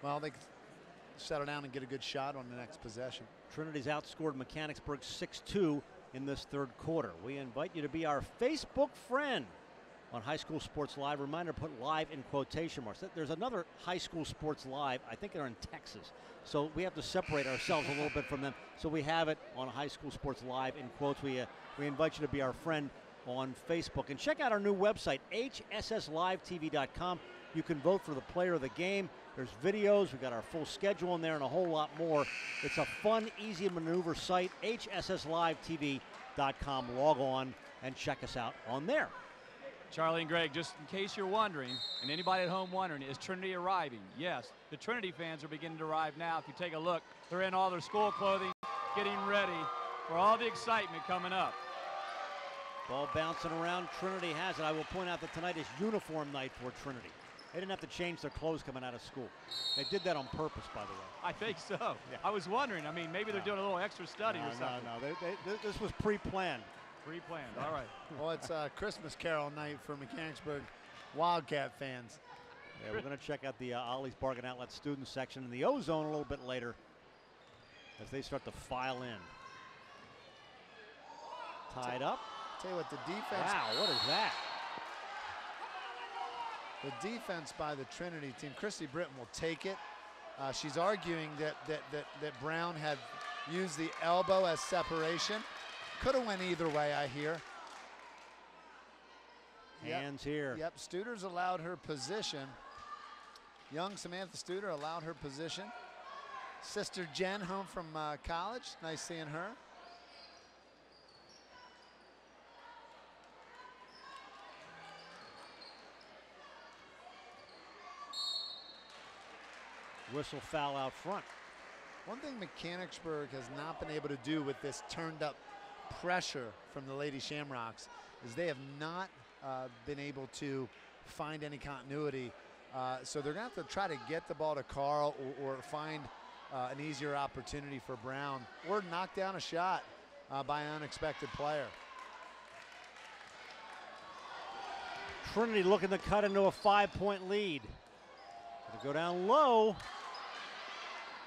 Well, they can settle down and get a good shot on the next possession. Trinity's outscored Mechanicsburg 6-2 in this third quarter. We invite you to be our Facebook friend on High School Sports Live. Reminder, put live in quotation marks. There's another High School Sports Live. I think they're in Texas. So we have to separate ourselves a little bit from them. So we have it on High School Sports Live in quotes. We invite you to be our friend on Facebook. And check out our new website, hsslivetv.com. You can vote for the player of the game. There's videos. We've got our full schedule in there and a whole lot more. It's a fun, easy to maneuver site, hsslivetv.com. Log on and check us out on there. Charlie and Greg, just in case you're wondering, and anybody at home wondering, is Trinity arriving? Yes, the Trinity fans are beginning to arrive now. If you take a look, they're in all their school clothing, getting ready for all the excitement coming up. Ball bouncing around. Trinity has it. I will point out that tonight is uniform night for Trinity. They didn't have to change their clothes coming out of school. They did that on purpose, by the way. I think so. Yeah. I was wondering. I mean, maybe they're doing a little extra study or something. No. This was pre-planned. Pre-planned. All right. Well, it's Christmas Carol night for Mechanicsburg Wildcat fans. Yeah, we're going to check out the Ollie's Bargain Outlet student section in the O-Zone a little bit later as they start to file in. Tied up. Tell you what, the defense. Wow, what is that? The defense by the Trinity team, Christy Britton will take it. She's arguing that Brown had used the elbow as separation. Could have went either way, I hear. Hands here. Yep, Studer's allowed her position. Young Samantha Studer allowed her position. Sister Jen home from college. Nice seeing her. Whistle foul out front. One thing Mechanicsburg has not been able to do with this turned up pressure from the Lady Shamrocks is they have not been able to find any continuity. So they're going to have to try to get the ball to Carl or find an easier opportunity for Brown or knock down a shot by an unexpected player. Trinity looking to cut into a 5-point lead. Gonna go down low.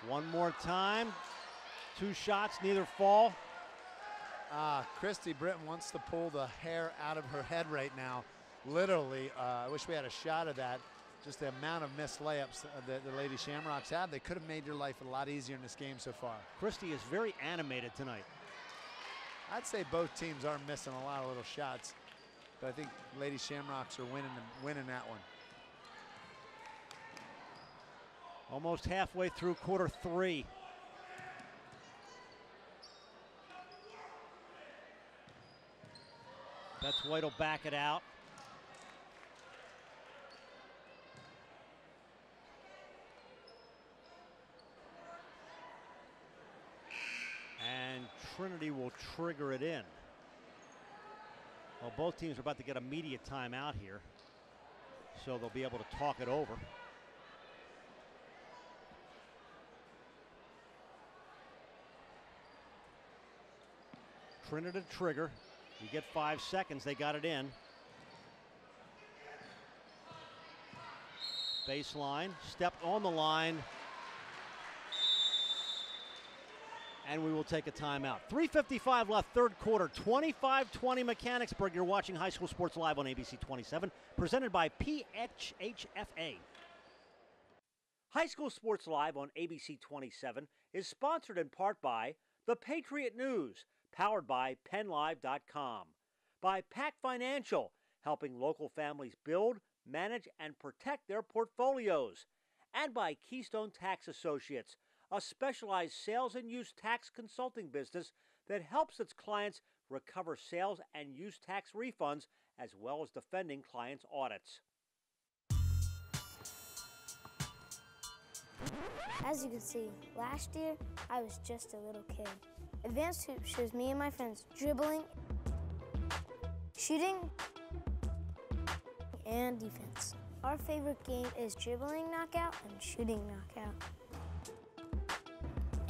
One more time. Two shots, neither fall. Christy Britton wants to pull the hair out of her head right now. Literally, I wish we had a shot of that. Just the amount of missed layups that the Lady Shamrocks had. They could have made their life a lot easier in this game so far. Christy is very animated tonight. I'd say both teams are missing a lot of little shots, but I think Lady Shamrocks are winning that one. Almost halfway through quarter three. Betts White will back it out. And Trinity will trigger it in. Well, both teams are about to get immediate timeout here, so they'll be able to talk it over. Trinity to trigger. You get 5 seconds. They got it in. Baseline. Stepped on the line. And we will take a timeout. 3:55 left, third quarter. 25-20 Mechanicsburg. You're watching High School Sports Live on ABC 27. Presented by PHHFA. High School Sports Live on ABC 27 is sponsored in part by The Patriot News, powered by PennLive.com, by Pac Financial, helping local families build, manage, and protect their portfolios, and by Keystone Tax Associates, a specialized sales and use tax consulting business that helps its clients recover sales and use tax refunds as well as defending clients' audits. As you can see, last year I was just a little kid. Advanced Hoops shows me and my friends dribbling, shooting, and defense. Our favorite game is dribbling knockout and shooting knockout.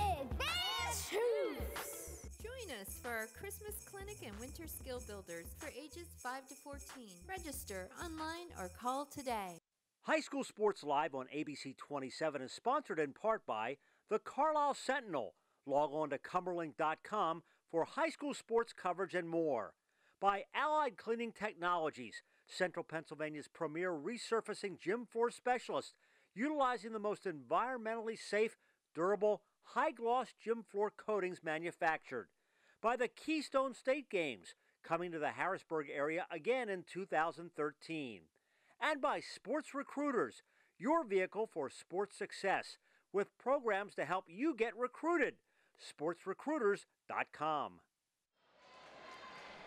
Advanced Hoops! Join us for our Christmas Clinic and Winter Skill Builders for ages 5 to 14. Register online or call today. High School Sports Live on ABC 27 is sponsored in part by the Carlisle Sentinel. Log on to Cumberland.com for high school sports coverage and more. By Allied Cleaning Technologies, Central Pennsylvania's premier resurfacing gym floor specialist, utilizing the most environmentally safe, durable, high-gloss gym floor coatings manufactured. By the Keystone State Games, coming to the Harrisburg area again in 2013. And by Sports Recruiters, your vehicle for sports success, with programs to help you get recruited. SportsRecruiters.com.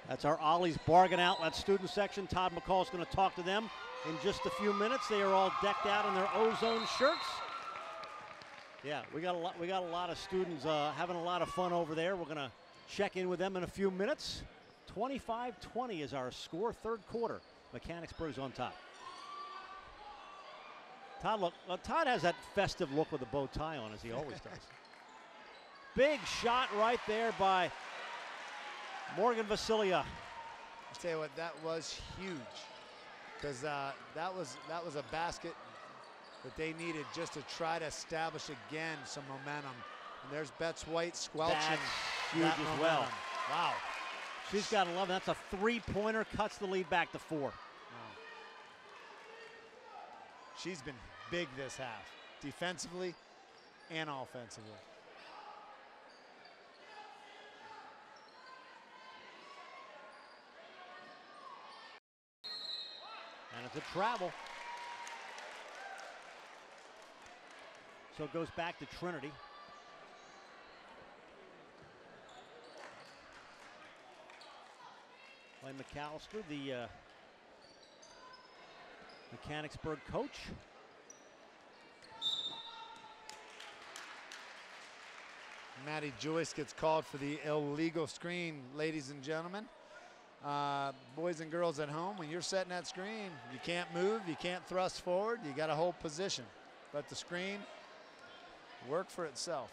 That's our Ollie's Bargain Outlet student section. Todd McCall is going to talk to them in just a few minutes. They are all decked out in their ozone shirts. Yeah, we got a lot of students having a lot of fun over there. We're going to check in with them in a few minutes. 25-20 is our score, third quarter. Mechanicsburg's on top. Todd has that festive look with a bow tie on, as he always does. Big shot right there by Morgan Vasilia. I'll tell you what, that was huge, because that was a basket that they needed just to try to establish again some momentum. And there's Betts White squelching. That's huge that as momentum. well. Wow. She's got 11. That's a three-pointer, cuts the lead back to 4. Wow. She's been big this half, defensively and offensively. And it's a travel. So it goes back to Trinity. Clay McAllister, the Mechanicsburg coach. Maddie Joyce gets called for the illegal screen, ladies and gentlemen. Boys and girls at home, when you're setting that screen, you can't move, you can't thrust forward, you got to hold position. Let the screen work for itself.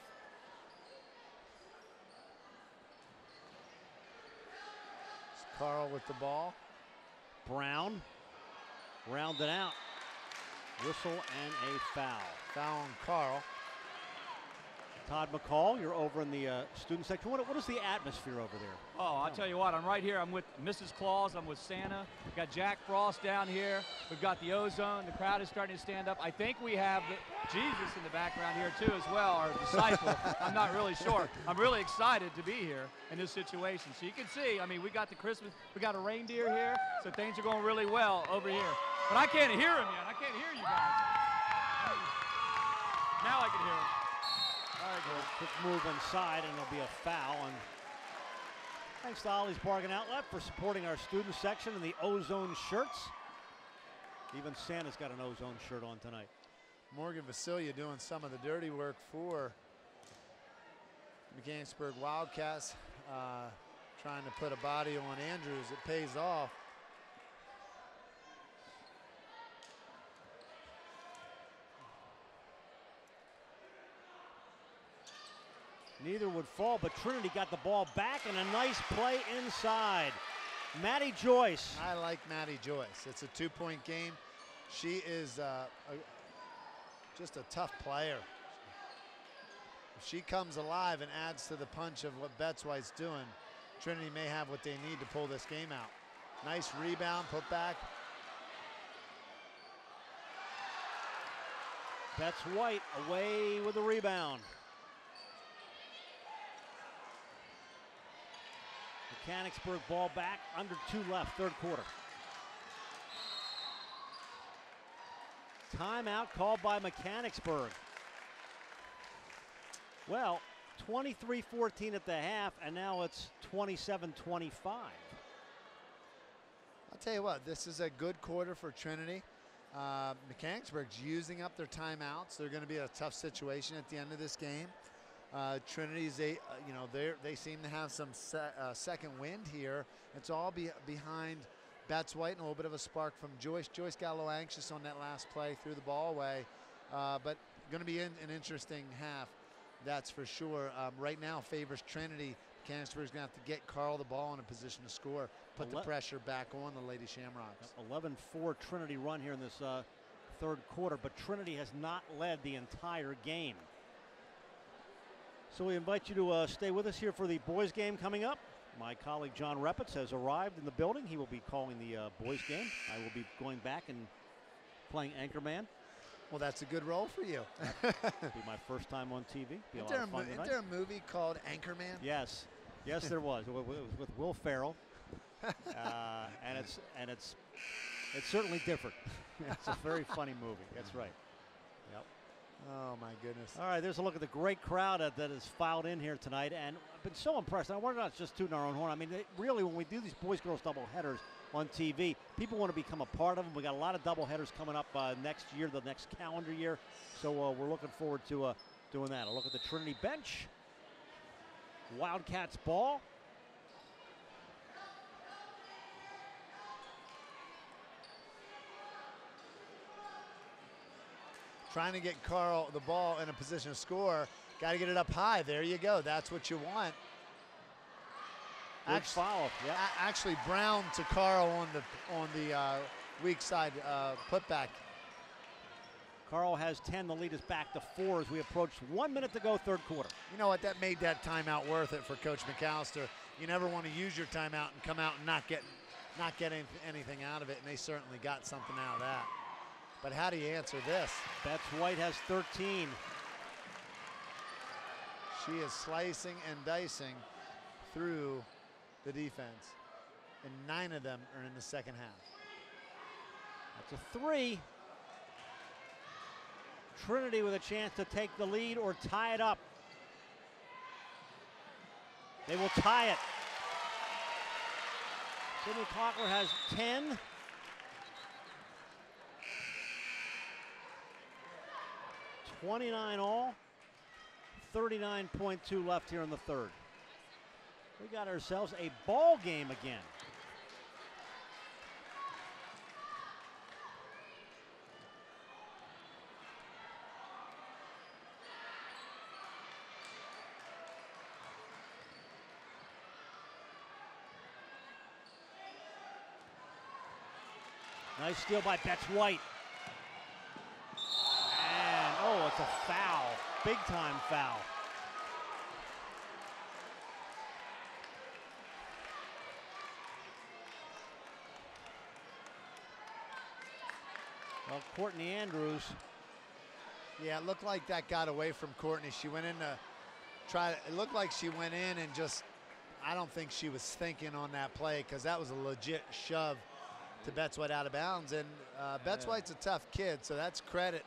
It's Carl with the ball. Brown rounded out. Whistle and a foul. Foul on Carl. Todd McCall, you're over in the student section. What is the atmosphere over there? Oh, I'll tell you what, I'm right here. I'm with Mrs. Claus. I'm with Santa. We've got Jack Frost down here. We've got the ozone. The crowd is starting to stand up. I think we have Jesus in the background here, too, as well, our disciple. I'm not really sure. I'm really excited to be here in this situation. So you can see, I mean, we got the Christmas, we got a reindeer here, so things are going really well over here. But I can't hear him yet. I can't hear you guys. Now I can hear him. All right, good. Quick move inside, and there'll be a foul. And thanks to Ollie's Bargain Outlet for supporting our student section in the ozone shirts. Even Santa's got an ozone shirt on tonight. Morgan Vasilia doing some of the dirty work for Mechanicsburg Wildcats, trying to put a body on Andrews. It pays off. Neither would fall, but Trinity got the ball back, and a nice play inside. Maddie Joyce. I like Maddie Joyce. It's a 2-point game. She is just a tough player. If she comes alive and adds to the punch of what Betts White's doing, Trinity may have what they need to pull this game out. Nice rebound, put back. Betts White away with the rebound. Mechanicsburg ball back, under 2 left, third quarter. Timeout called by Mechanicsburg. Well, 23-14 at the half, and now it's 27-25. I'll tell you what, this is a good quarter for Trinity. Mechanicsburg's using up their timeouts. They're going to be in a tough situation at the end of this game. Trinity's, they seem to have some second wind here. It's all behind Betts White and a little bit of a spark from Joyce. Joyce got a little anxious on that last play, threw the ball away, but going to be an interesting half, that's for sure. Right now favors Trinity Mechanicsburg's going to have to get Carl the ball in a position to score, put the pressure back on the Lady Shamrocks. 11-4 Trinity run here in this third quarter, but Trinity has not led the entire game. So we invite you to stay with us here for the boys game coming up. My colleague John Repitz has arrived in the building. He will be calling the boys game. I will be going back and playing anchorman. Well, that's a good role for you. Be my first time on TV. Be a lot of fun tonight. Isn't there a movie called Anchorman? Yes, yes, there was. It was with Will Ferrell, and it's certainly different. It's a very funny movie. That's right. Yep. Oh my goodness. All right, there's a look at the great crowd that has filed in here tonight, and I've been so impressed. And we're not just tooting our own horn. I mean, really, when we do these boys-girls double headers on TV, people want to become a part of them. We got a lot of double headers coming up next year, the next calendar year. So we're looking forward to doing that. A look at the Trinity bench. Wildcats ball. Trying to get Carl the ball in a position to score. Got to get it up high. There you go. That's what you want. Good follow. Yep. Actually, Brown to Carl on the weak side putback. Carl has 10. The lead is back to 4 as we approach 1 minute to go, third quarter. You know what? That made that timeout worth it for Coach McAllister. You never want to use your timeout and come out and not get anything out of it, and they certainly got something out of that. But how do you answer this? Betts White has 13. She is slicing and dicing through the defense, and 9 of them are in the second half. That's a 3. Trinity with a chance to take the lead or tie it up. They will tie it. Sydney Clockler has 10. $29 all, 39.2 left here in the third. We got ourselves a ball game again. Nice steal by Betts White. Oh, it's a foul, big time foul. Well, Courtney Andrews. Yeah, it looked like that got away from Courtney. She went in to try. It looked like she went in and just, I don't think she was thinking on that play because that was a legit shove to Betts White out of bounds. And Betts White's a tough kid, so that's credit.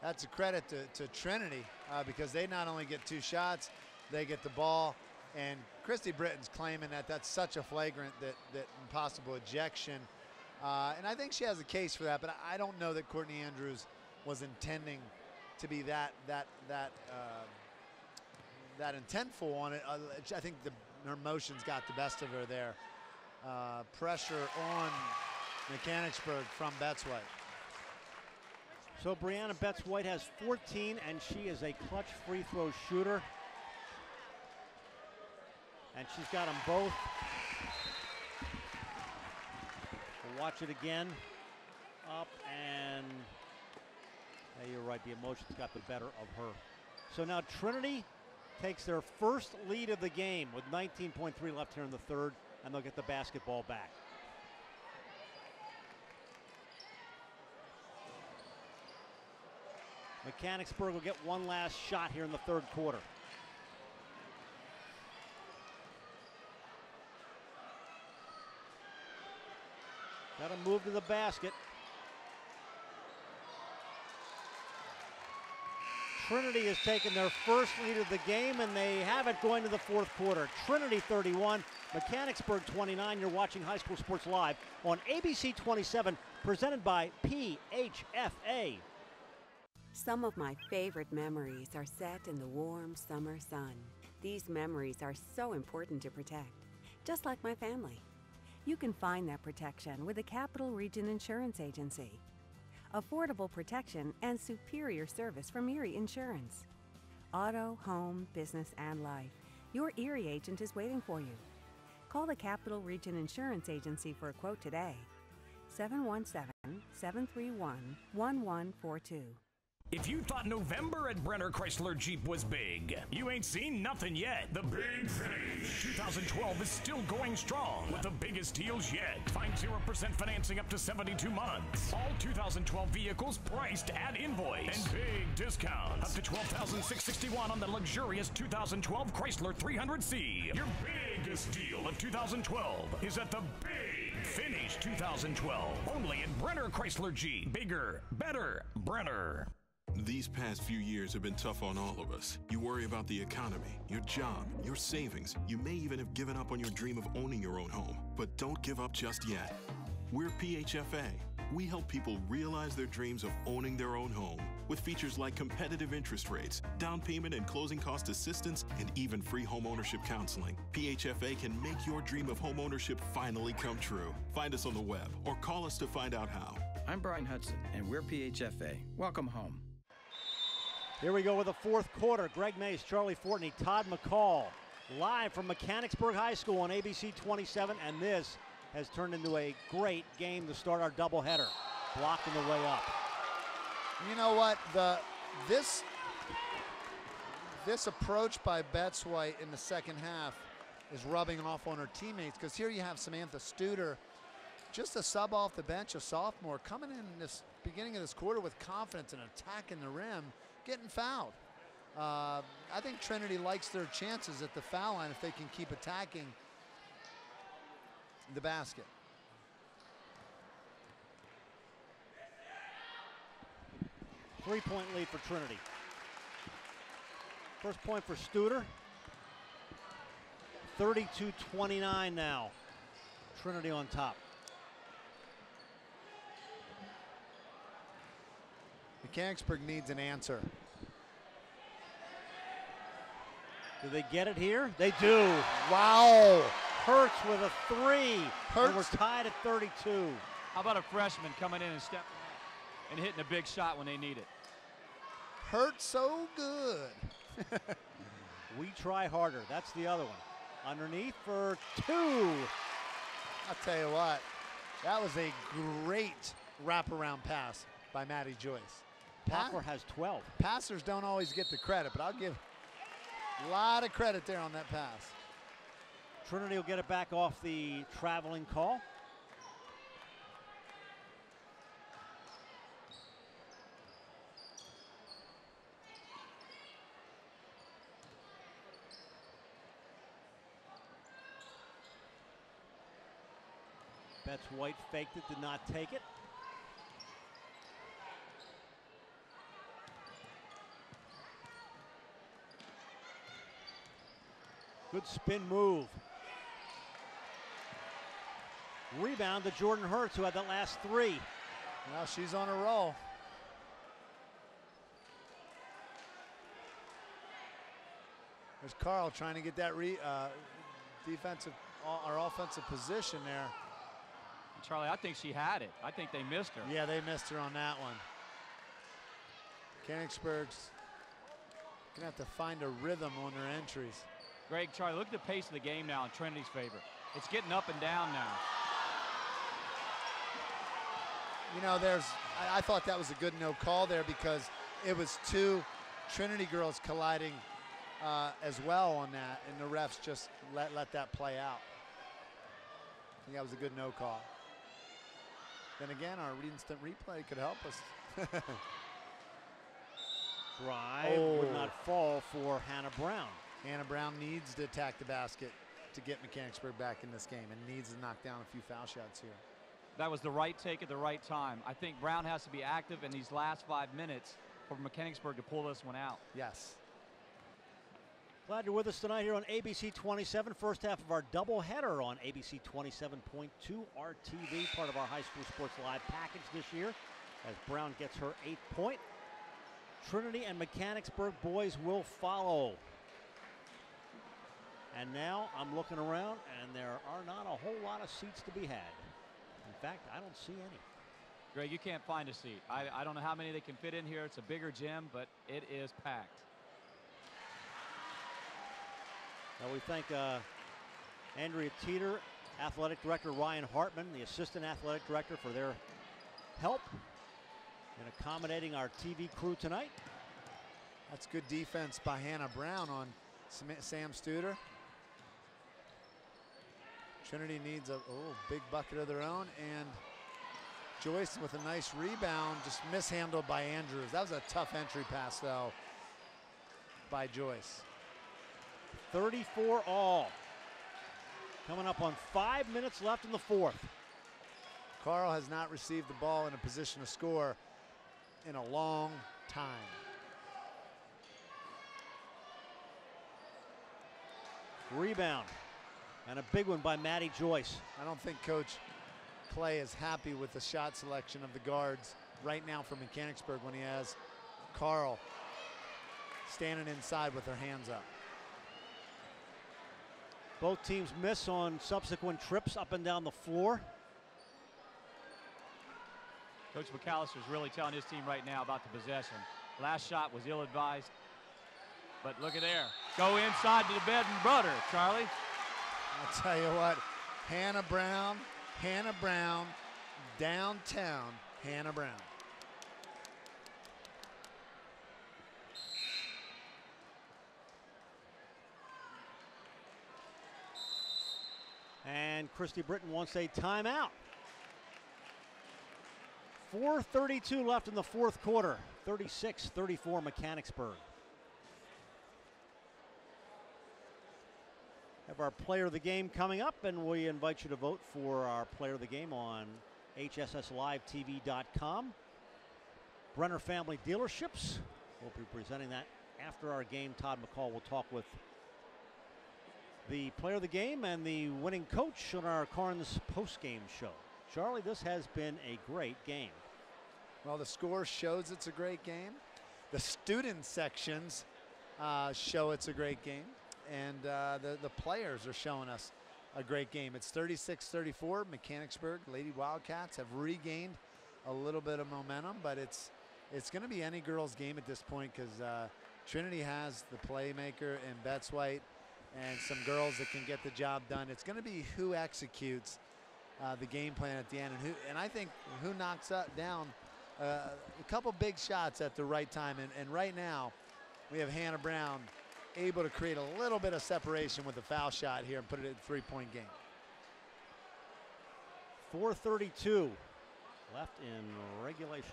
That's a credit to Trinity because they not only get 2 shots, they get the ball. And Christy Britton's claiming that that's such a flagrant that impossible ejection. And I think she has a case for that, but I don't know that Courtney Andrews was intending to be that intentful on it. I think her emotions got the best of her there. Pressure on Mechanicsburg from Betts White. So Brianna Betts White has 14, and she is a clutch free throw shooter. And she's got them both. We'll watch it again. Up and, yeah, you're right, the emotions got the better of her. So now Trinity takes their first lead of the game with 19.3 left here in the third, and they'll get the basketball back. Mechanicsburg will get one last shot here in the third quarter. Got to move to the basket. Trinity has taken their first lead of the game, and they have it going to the fourth quarter. Trinity 31, Mechanicsburg 29. You're watching High School Sports Live on ABC 27, presented by PHFA. Some of my favorite memories are set in the warm summer sun. These memories are so important to protect, just like my family. You can find that protection with the Capital Region Insurance Agency. Affordable protection and superior service from Erie Insurance. Auto, home, business, and life. Your Erie agent is waiting for you. Call the Capital Region Insurance Agency for a quote today. 717-731-1142. If you thought November at Brenner Chrysler Jeep was big, you ain't seen nothing yet. The Big Finish 2012 is still going strong with the biggest deals yet. Find 0% financing up to 72 months. All 2012 vehicles priced at invoice. And big discounts. Up to $12,661 on the luxurious 2012 Chrysler 300C. Your biggest deal of 2012 is at the Big Finish 2012. Only at Brenner Chrysler Jeep. Bigger, better, Brenner. These past few years have been tough on all of us. You worry about the economy, your job, your savings. You may even have given up on your dream of owning your own home. But don't give up just yet. We're PHFA. We help people realize their dreams of owning their own home with features like competitive interest rates, down payment and closing cost assistance, and even free home ownership counseling. PHFA can make your dream of home ownership finally come true. Find us on the web or call us to find out how. I'm Brian Hudson, and we're PHFA. Welcome home. Here we go with the fourth quarter. Greg Mays, Charlie Fortney, Todd McCall, live from Mechanicsburg High School on ABC 27, and this has turned into a great game to start our doubleheader. Blocking the way up. You know what? This approach by Betts White in the second half is rubbing off on her teammates, because here you have Samantha Studer, just a sub off the bench, a sophomore, coming in this beginning of this quarter with confidence and attacking the rim, getting fouled. I think Trinity likes their chances at the foul line if they can keep attacking the basket. Three-point lead for Trinity. First point for Studer. 32-29 now. Trinity on top. Mechanicsburg needs an answer. Do they get it here? They do. Wow. Hurts with a three. Hurts. And we're tied at 32. How about a freshman coming in and stepping up and hitting a big shot when they need it? Hurts so good. We try harder. That's the other one. Underneath for two. I'll tell you what, that was a great wraparound pass by Maddie Joyce. Poplar has 12. Passers don't always get the credit, but I'll give a lot of credit there on that pass. Trinity will get it back off the traveling call. Betts White faked it, did not take it. Good spin move. Rebound to Jordan Hurts, who had that last three. Well, she's on a roll. There's Carl trying to get that defensive or offensive position there. Charlie, I think she had it. I think they missed her. Yeah, they missed her on that one. Mechanicsburg's gonna have to find a rhythm on their entries. Greg, Charlie, look at the pace of the game now in Trinity's favor. It's getting up and down now. You know, I thought that was a good no call there, because it was two Trinity girls colliding as well on that, and the refs just let that play out. I think that was a good no call. Then again, our instant replay could help us. Drive would not fall for Hannah Brown. Hannah Brown needs to attack the basket to get Mechanicsburg back in this game, and needs to knock down a few foul shots here. That was the right take at the right time. I think Brown has to be active in these last 5 minutes for Mechanicsburg to pull this one out. Yes. Glad you're with us tonight here on ABC 27. First half of our doubleheader on ABC 27.2 RTV, part of our High School Sports Live package this year, as Brown gets her 8th point. Trinity and Mechanicsburg boys will follow. And now I'm looking around, and there are not a whole lot of seats to be had. In fact, I don't see any. Greg, you can't find a seat. I don't know how many they can fit in here. It's a bigger gym, but it is packed. We thank Andrea Teeter, Athletic Director Ryan Hartman, the Assistant Athletic Director, for their help in accommodating our TV crew tonight. That's good defense by Hannah Brown on Sam Studer. Trinity needs a big bucket of their own, and Joyce with a nice rebound, just mishandled by Andrews. That was a tough entry pass, though, by Joyce. 34 all. Coming up on 5 minutes left in the fourth. Carl has not received the ball in a position to score in a long time. Rebound, and a big one by Maddie Joyce. I don't think Coach Clay is happy with the shot selection of the guards right now for Mechanicsburg when he has Carl standing inside with their hands up. Both teams miss on subsequent trips up and down the floor. Coach McAllister's really telling his team right now about the possession. Last shot was ill-advised, but look at there. Go inside to the bed and butter, Charlie. I'll tell you what, Hannah Brown, downtown Hannah Brown. And Christy Britton wants a timeout. 4:32 left in the fourth quarter. 36-34 Mechanicsburg. Have our player of the game coming up, and we invite you to vote for our player of the game on hsslivetv.com. Brenner Family Dealerships. We'll be presenting that after our game. Todd McCall will talk with the player of the game and the winning coach on our Carnes post-game show. Charlie, this has been a great game. Well, the score shows it's a great game. The student sections show it's a great game. And the players are showing us a great game. It's 36-34. Mechanicsburg Lady Wildcats have regained a little bit of momentum, but it's going to be any girls' game at this point because Trinity has the playmaker in Betts White and some girls that can get the job done. It's going to be who executes the game plan at the end, and I think who knocks that down a couple big shots at the right time. And right now, we have Hannah Brown able to create a little bit of separation with a foul shot here and put it in a three-point game. 4:32 left in regulation.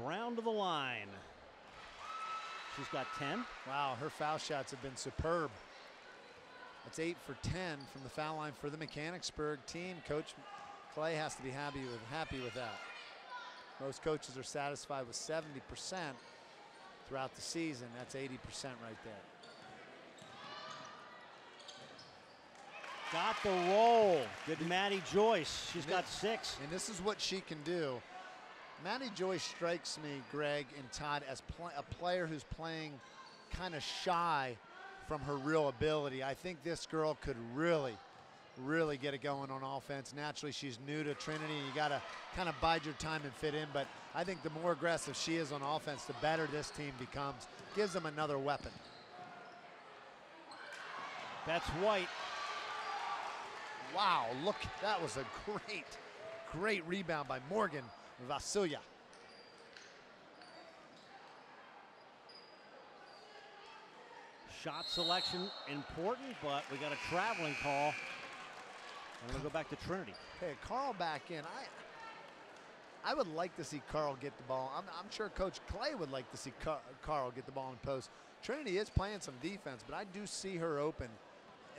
Brown to the line. She's got 10. Wow, her foul shots have been superb. That's 8 for 10 from the foul line for the Mechanicsburg team. Coach Clay has to be happy with that. Most coaches are satisfied with 70% throughout the season. That's 80% right there. Got the roll. Did Maddie Joyce. She's got 6. And this is what she can do. Maddie Joyce strikes me, Greg and Todd, as a player who's playing kind of shy from her real ability. I think this girl could really get it going on offense. Naturally, she's new to Trinity, and you got to kind of bide your time and fit in. But I think the more aggressive she is on offense, the better this team becomes. Gives them another weapon. That's White. Wow, look, that was a great rebound by Morgan Vasilia. Shot selection important, but we got a traveling call. And we'll go back to Trinity. Okay, Carl back in. I would like to see Carl get the ball. I'm sure Coach Clay would like to see Carl get the ball in post. Trinity is playing some defense, but I do see her open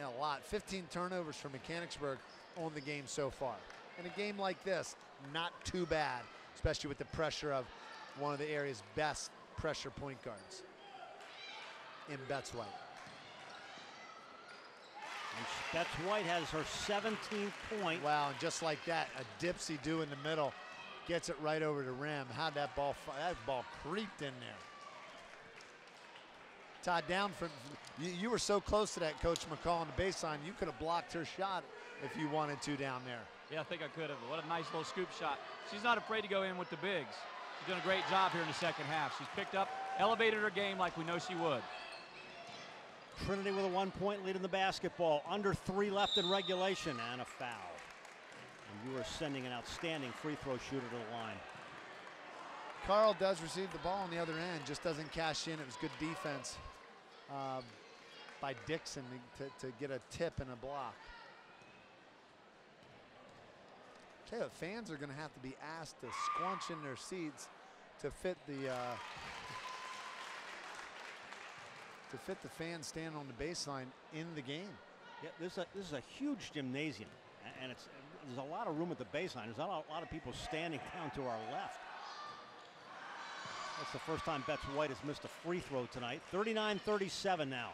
a lot. 15 turnovers for Mechanicsburg on the game so far. In a game like this, not too bad, especially with the pressure of one of the area's best pressure point guards in Betts White. And Betts White has her 17th point. Wow, and just like that, a dipsy-do in the middle gets it right over the rim. How'd that ball creeped in there. Todd, down from you were so close to that, Coach McCall, on the baseline. You could have blocked her shot if you wanted to down there. Yeah, I think I could have. What a nice little scoop shot. She's not afraid to go in with the bigs. She's done a great job here in the second half. She's picked up, elevated her game like we know she would. Trinity with a 1-point lead in the basketball. Under 3 left in regulation, and a foul. And you are sending an outstanding free throw shooter to the line. Carl does receive the ball on the other end, just doesn't cash in. It was good defense by Dixon to get a tip and a block. Tell you what, fans are going to have to be asked to squunch in their seats to fit the fans standing on the baseline in the game. Yeah, this is a huge gymnasium, and there's a lot of room at the baseline. There's not a lot of people standing down to our left. That's the first time Betts White has missed a free throw tonight. 39-37 now.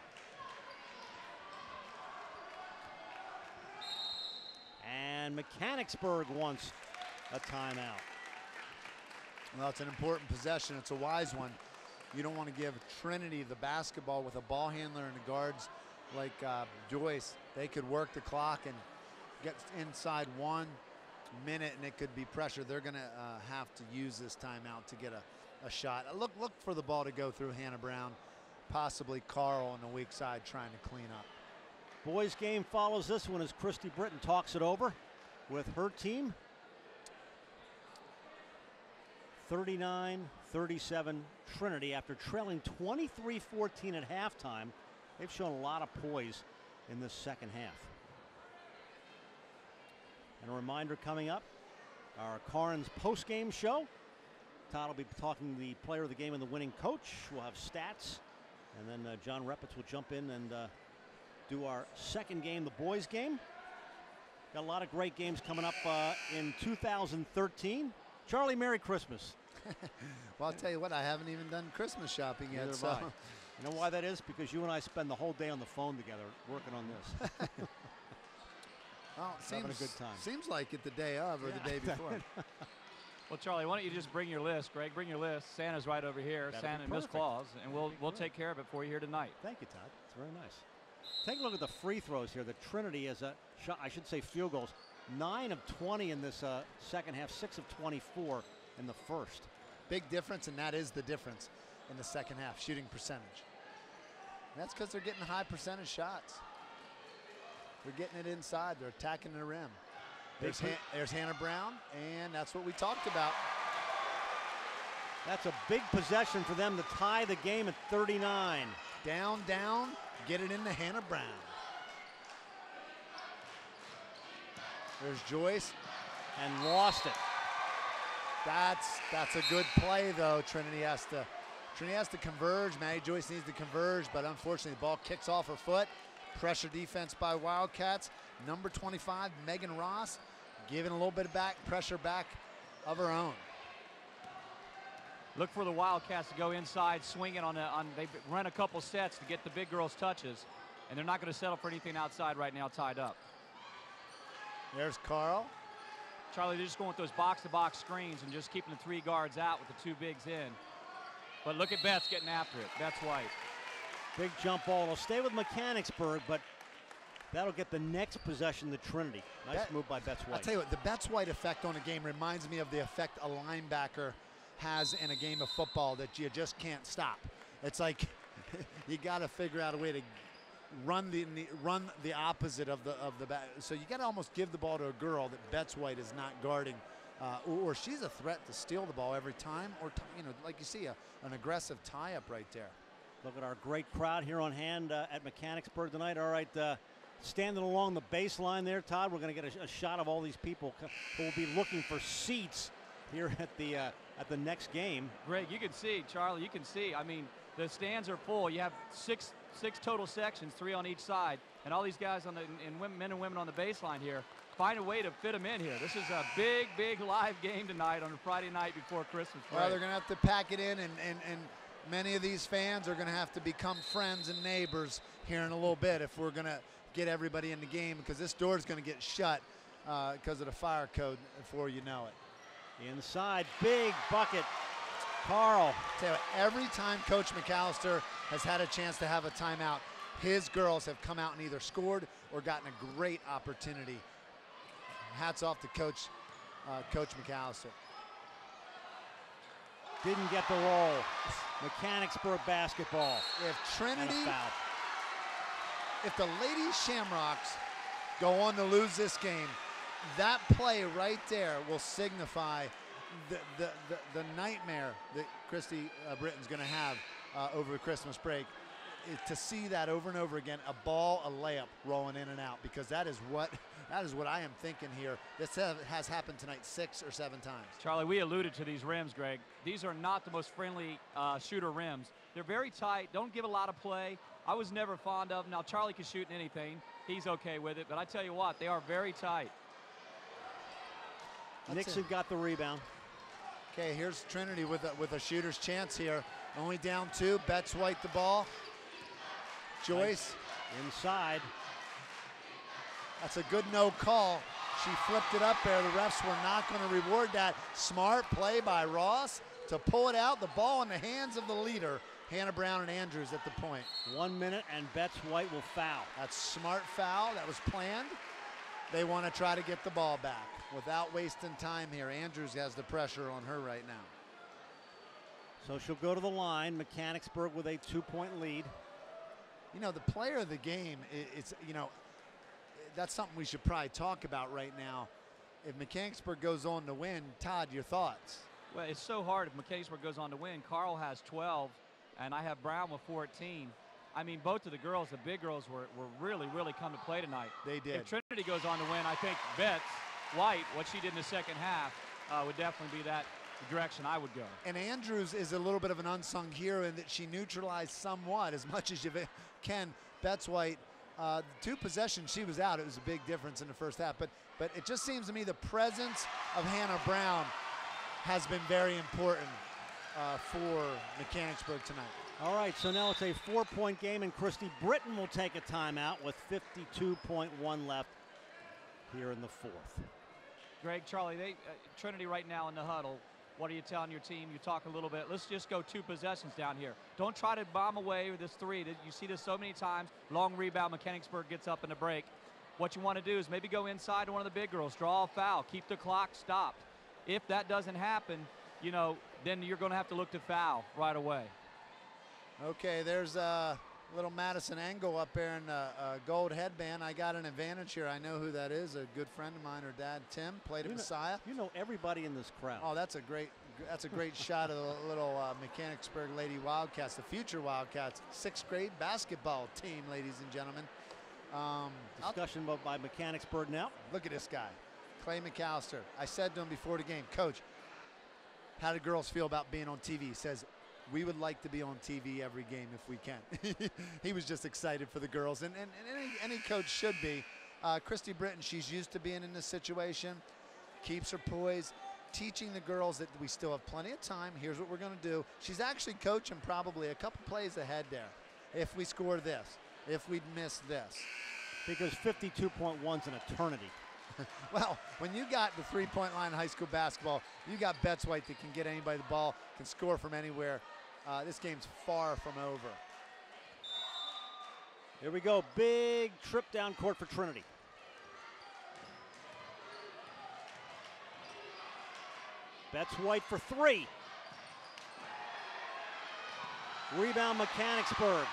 And Mechanicsburg wants a timeout. Well, it's an important possession. It's a wise one. You don't want to give Trinity the basketball with a ball handler and the guards like Joyce. They could work the clock and get inside 1 minute, and it could be pressure. They're going to have to use this timeout to get a shot. Look for the ball to go through Hannah Brown, possibly Carl on the weak side trying to clean up. Boys game follows this one as Christy Britton talks it over with her team. 39-37 Trinity after trailing 23-14 at halftime. They've shown a lot of poise in this second half. And a reminder coming up, our Carnes post-game show. Todd will be talking the player of the game and the winning coach. We'll have stats. And then John Reppitz will jump in and do our second game, the boys game. Got a lot of great games coming up in 2013. Charlie, Merry Christmas. Well, I'll tell you what, I haven't even done Christmas shopping yet. Neither So. have I. You know why that is? Because you and I spend the whole day on the phone together working on this. Well, having a good time. Seems like it the day of or the day before. Well, Charlie, why don't you just bring your list, Greg? Bring your list. Santa's right over here. That'd Santa be and Miss perfect. Claus, and we'll take care of it for you here tonight. Thank you, Todd. It's very nice. Take a look at the free throws here. The Trinity is a shot, I should say field goals. 9 of 20 in this second half, 6 of 24 in the first. Big difference, and that is the difference in the second half, shooting percentage. And that's because they're getting high percentage shots. They're getting it inside. They're attacking the rim. There's Hannah Brown, and that's what we talked about. That's a big possession for them to tie the game at 39. Down, get it into Hannah Brown. There's Joyce. And lost it. That's a good play, though. Trinity has to converge. Maddie Joyce needs to converge, but unfortunately the ball kicks off her foot. Pressure defense by Wildcats. Number 25, Megan Ross, giving a little bit of pressure back of her own. Look for the Wildcats to go inside, swinging they run a couple sets to get the big girls touches, and they're not going to settle for anything outside right now tied up. There's Carl. Charlie, they're just going with those box-to-box screens and just keeping the 3 guards out with the 2 bigs in. But look at Betts getting after it. Betts White. Big jump ball. It'll stay with Mechanicsburg, but that'll get the next possession to Trinity. Nice move by Betts White. I'll tell you what, the Betts White effect on a game reminds me of the effect a linebacker has in a game of football that you just can't stop. It's like you got to figure out a way to run the opposite of the back. So you got to almost give the ball to a girl that Betts White is not guarding, or she's a threat to steal the ball every time, or like you see an aggressive tie-up right there. Look at our great crowd here on hand at Mechanicsburg tonight. All right, standing along the baseline there, Todd. We're going to get a shot of all these people who will be looking for seats here at the next game. Greg, you can see, Charlie, you can see. I mean, the stands are full. You have six total sections, 3 on each side, and all these guys men and women on the baseline here. Find a way to fit them in here. This is a big live game tonight on a Friday night before Christmas break. Well, they're going to have to pack it in, and many of these fans are going to have to become friends and neighbors here in a little bit if we're going to get everybody in the game, because this door is going to get shut because of the fire code before you know it. Inside, big bucket. Carl. Tell you what, every time Coach McAllister has had a chance to have a timeout. His girls have come out and either scored or gotten a great opportunity. Hats off to Coach McAllister. Didn't get the roll. Mechanicsburg basketball. If Trinity, and a foul. If the Lady Shamrocks go on to lose this game, that play right there will signify the nightmare that Christy Britton's going to have over the Christmas break. To see that over and over again, a ball, a layup rolling in and out, because that is what I am thinking here. This has happened tonight 6 or 7 times. Charlie, we alluded to these rims, Greg. These are not the most friendly shooter rims. They're very tight, don't give a lot of play. I was never fond of them. Now, Charlie can shoot in anything. He's okay with it, but I tell you what, they are very tight. Nixon got the rebound. Okay, here's Trinity with a shooter's chance here. Only down 2. Betts White the ball. Joyce inside. That's a good no call. She flipped it up there. The refs were not going to reward that. Smart play by Ross to pull it out. The ball in the hands of the leader, Hannah Brown and Andrews at the point. 1 minute and Betts White will foul. That's smart foul. That was planned. They want to try to get the ball back without wasting time here. Andrews has the pressure on her right now. So she'll go to the line. Mechanicsburg with a 2-point lead. You know, the player of the game, that's something we should probably talk about right now. If Mechanicsburg goes on to win, Todd, your thoughts? Well, it's so hard if Mechanicsburg goes on to win. Carl has 12, and I have Brown with 14. I mean, both of the girls, the big girls, were really, really come to play tonight. They did. If Trinity goes on to win, I think Betts White, what she did in the second half, would definitely be the direction I would go. And Andrews is a little bit of an unsung hero in that she neutralized somewhat, as much as you can. Betts White, 2 possessions, she was out. It was a big difference in the first half. But it just seems to me the presence of Hannah Brown has been very important for Mechanicsburg tonight. All right, so now it's a 4-point game, and Christy Britton will take a timeout with 52.1 left here in the 4th. Greg, Charlie, Trinity right now in the huddle. What are you telling your team? You talk a little bit. Let's just go 2 possessions down here. Don't try to bomb away with this 3. You see this so many times. Long rebound, Mechanicsburg gets up in the break. What you want to do is maybe go inside to one of the big girls, draw a foul, keep the clock stopped. If that doesn't happen, then you're going to have to look to foul right away. Okay, there's a little Madison Engel up there in a gold headband. I got an advantage here. I know who that is. A good friend of mine, her dad, Tim, played at Messiah. You know everybody in this crowd. Oh, that's a great shot of the little Mechanicsburg Lady Wildcats, the future Wildcats, 6th grade basketball team, ladies and gentlemen. Discussion by Mechanicsburg now. Look at this guy, Clay McAllister. I said to him before the game, Coach, how do girls feel about being on TV? He says, we would like to be on TV every game if we can. He was just excited for the girls, and any coach should be. Christy Britton, she's used to being in this situation, keeps her poise, teaching the girls that we still have plenty of time. Here's what we're going to do. She's actually coaching probably a couple plays ahead there. If we score this, if we'd miss this. Because 52.1's an eternity. Well, when you got the 3-point line in high school basketball, you got Betts White that can get anybody the ball, can score from anywhere. This game's far from over. Here we go. Big trip down court for Trinity. Betts White for 3. Rebound Mechanicsburg.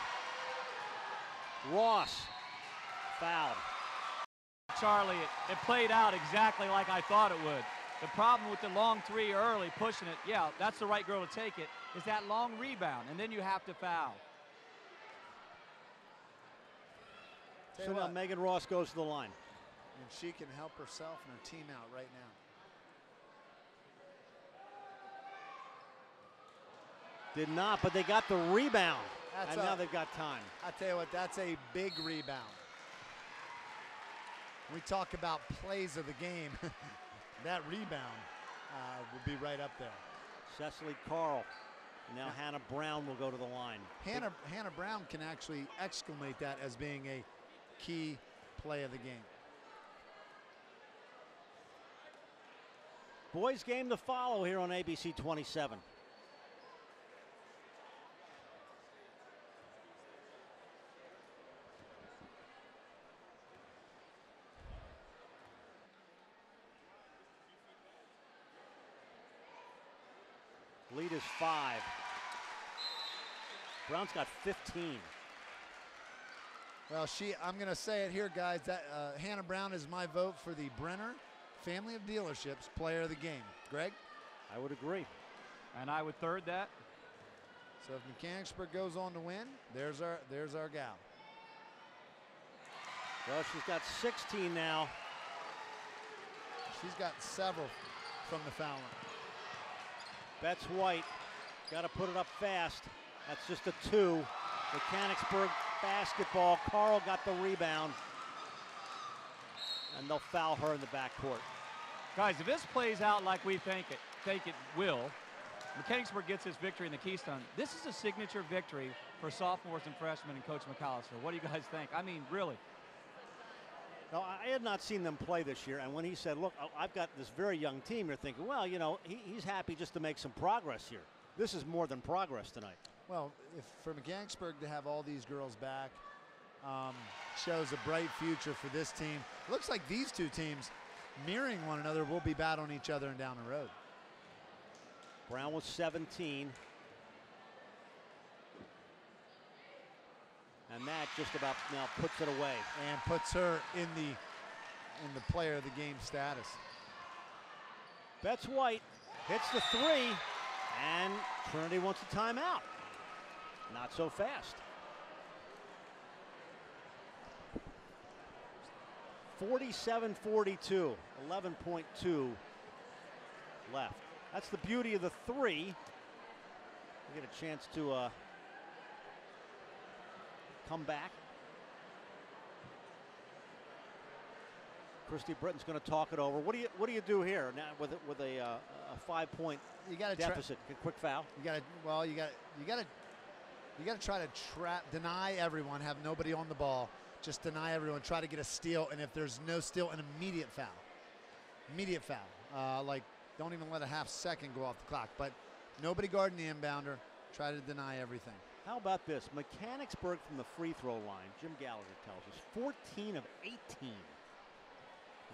Ross fouled. Charlie, it played out exactly like I thought it would. The problem with the long 3 early, pushing it, yeah, that's the right girl to take it, is that long rebound, and then you have to foul. So now Megan Ross goes to the line. And she can help herself and her team out right now. Did not, but they got the rebound. Now they've got time. I tell you what, that's a big rebound. We talk about plays of the game. That rebound will be right up there. Cecily Carl. Now Hannah Brown will go to the line. Hannah Brown can actually exclamate that as being a key play of the game. Boys game to follow here on ABC 27. Lead is 5. Brown's got 15. Well, I'm going to say it here, guys. That Hannah Brown is my vote for the Brenner Family of Dealerships Player of the Game. Greg? I would agree. And I would third that. So if Mechanicsburg goes on to win, there's our gal. Well, she's got 16 now. She's got several from the foul line. Betts White, got to put it up fast. That's just a 2. Mechanicsburg basketball. Carl got the rebound. And they'll foul her in the backcourt. Guys, if this plays out like we think it will, Mechanicsburg gets his victory in the Keystone. This is a signature victory for sophomores and freshmen and Coach McAllister. What do you guys think? I mean, really. No, I had not seen them play this year, and when he said, look, I've got this very young team, you're thinking, well, you know, he's happy just to make some progress here. This is more than progress tonight. Well, for Mechanicsburg to have all these girls back shows a bright future for this team. Looks like these two teams, mirroring one another, will be battling each other and down the road. Brown was 17. And that just about now puts it away. And puts her in the player of the game status. Betts White hits the 3, and Trinity wants a timeout. Not so fast. 47-42, 11.2 left. That's the beauty of the 3. You get a chance to come back. Christy Britton's going to talk it over. What do you do here now with a 5-point deficit? Quick foul. You got to try to deny everyone, have nobody on the ball. Just deny everyone, try to get a steal, and if there's no steal, an immediate foul. Immediate foul. Like, don't even let a half second go off the clock. But nobody guarding the inbounder. Try to deny everything. How about this? Mechanicsburg from the free throw line, Jim Gallagher tells us, 14 of 18.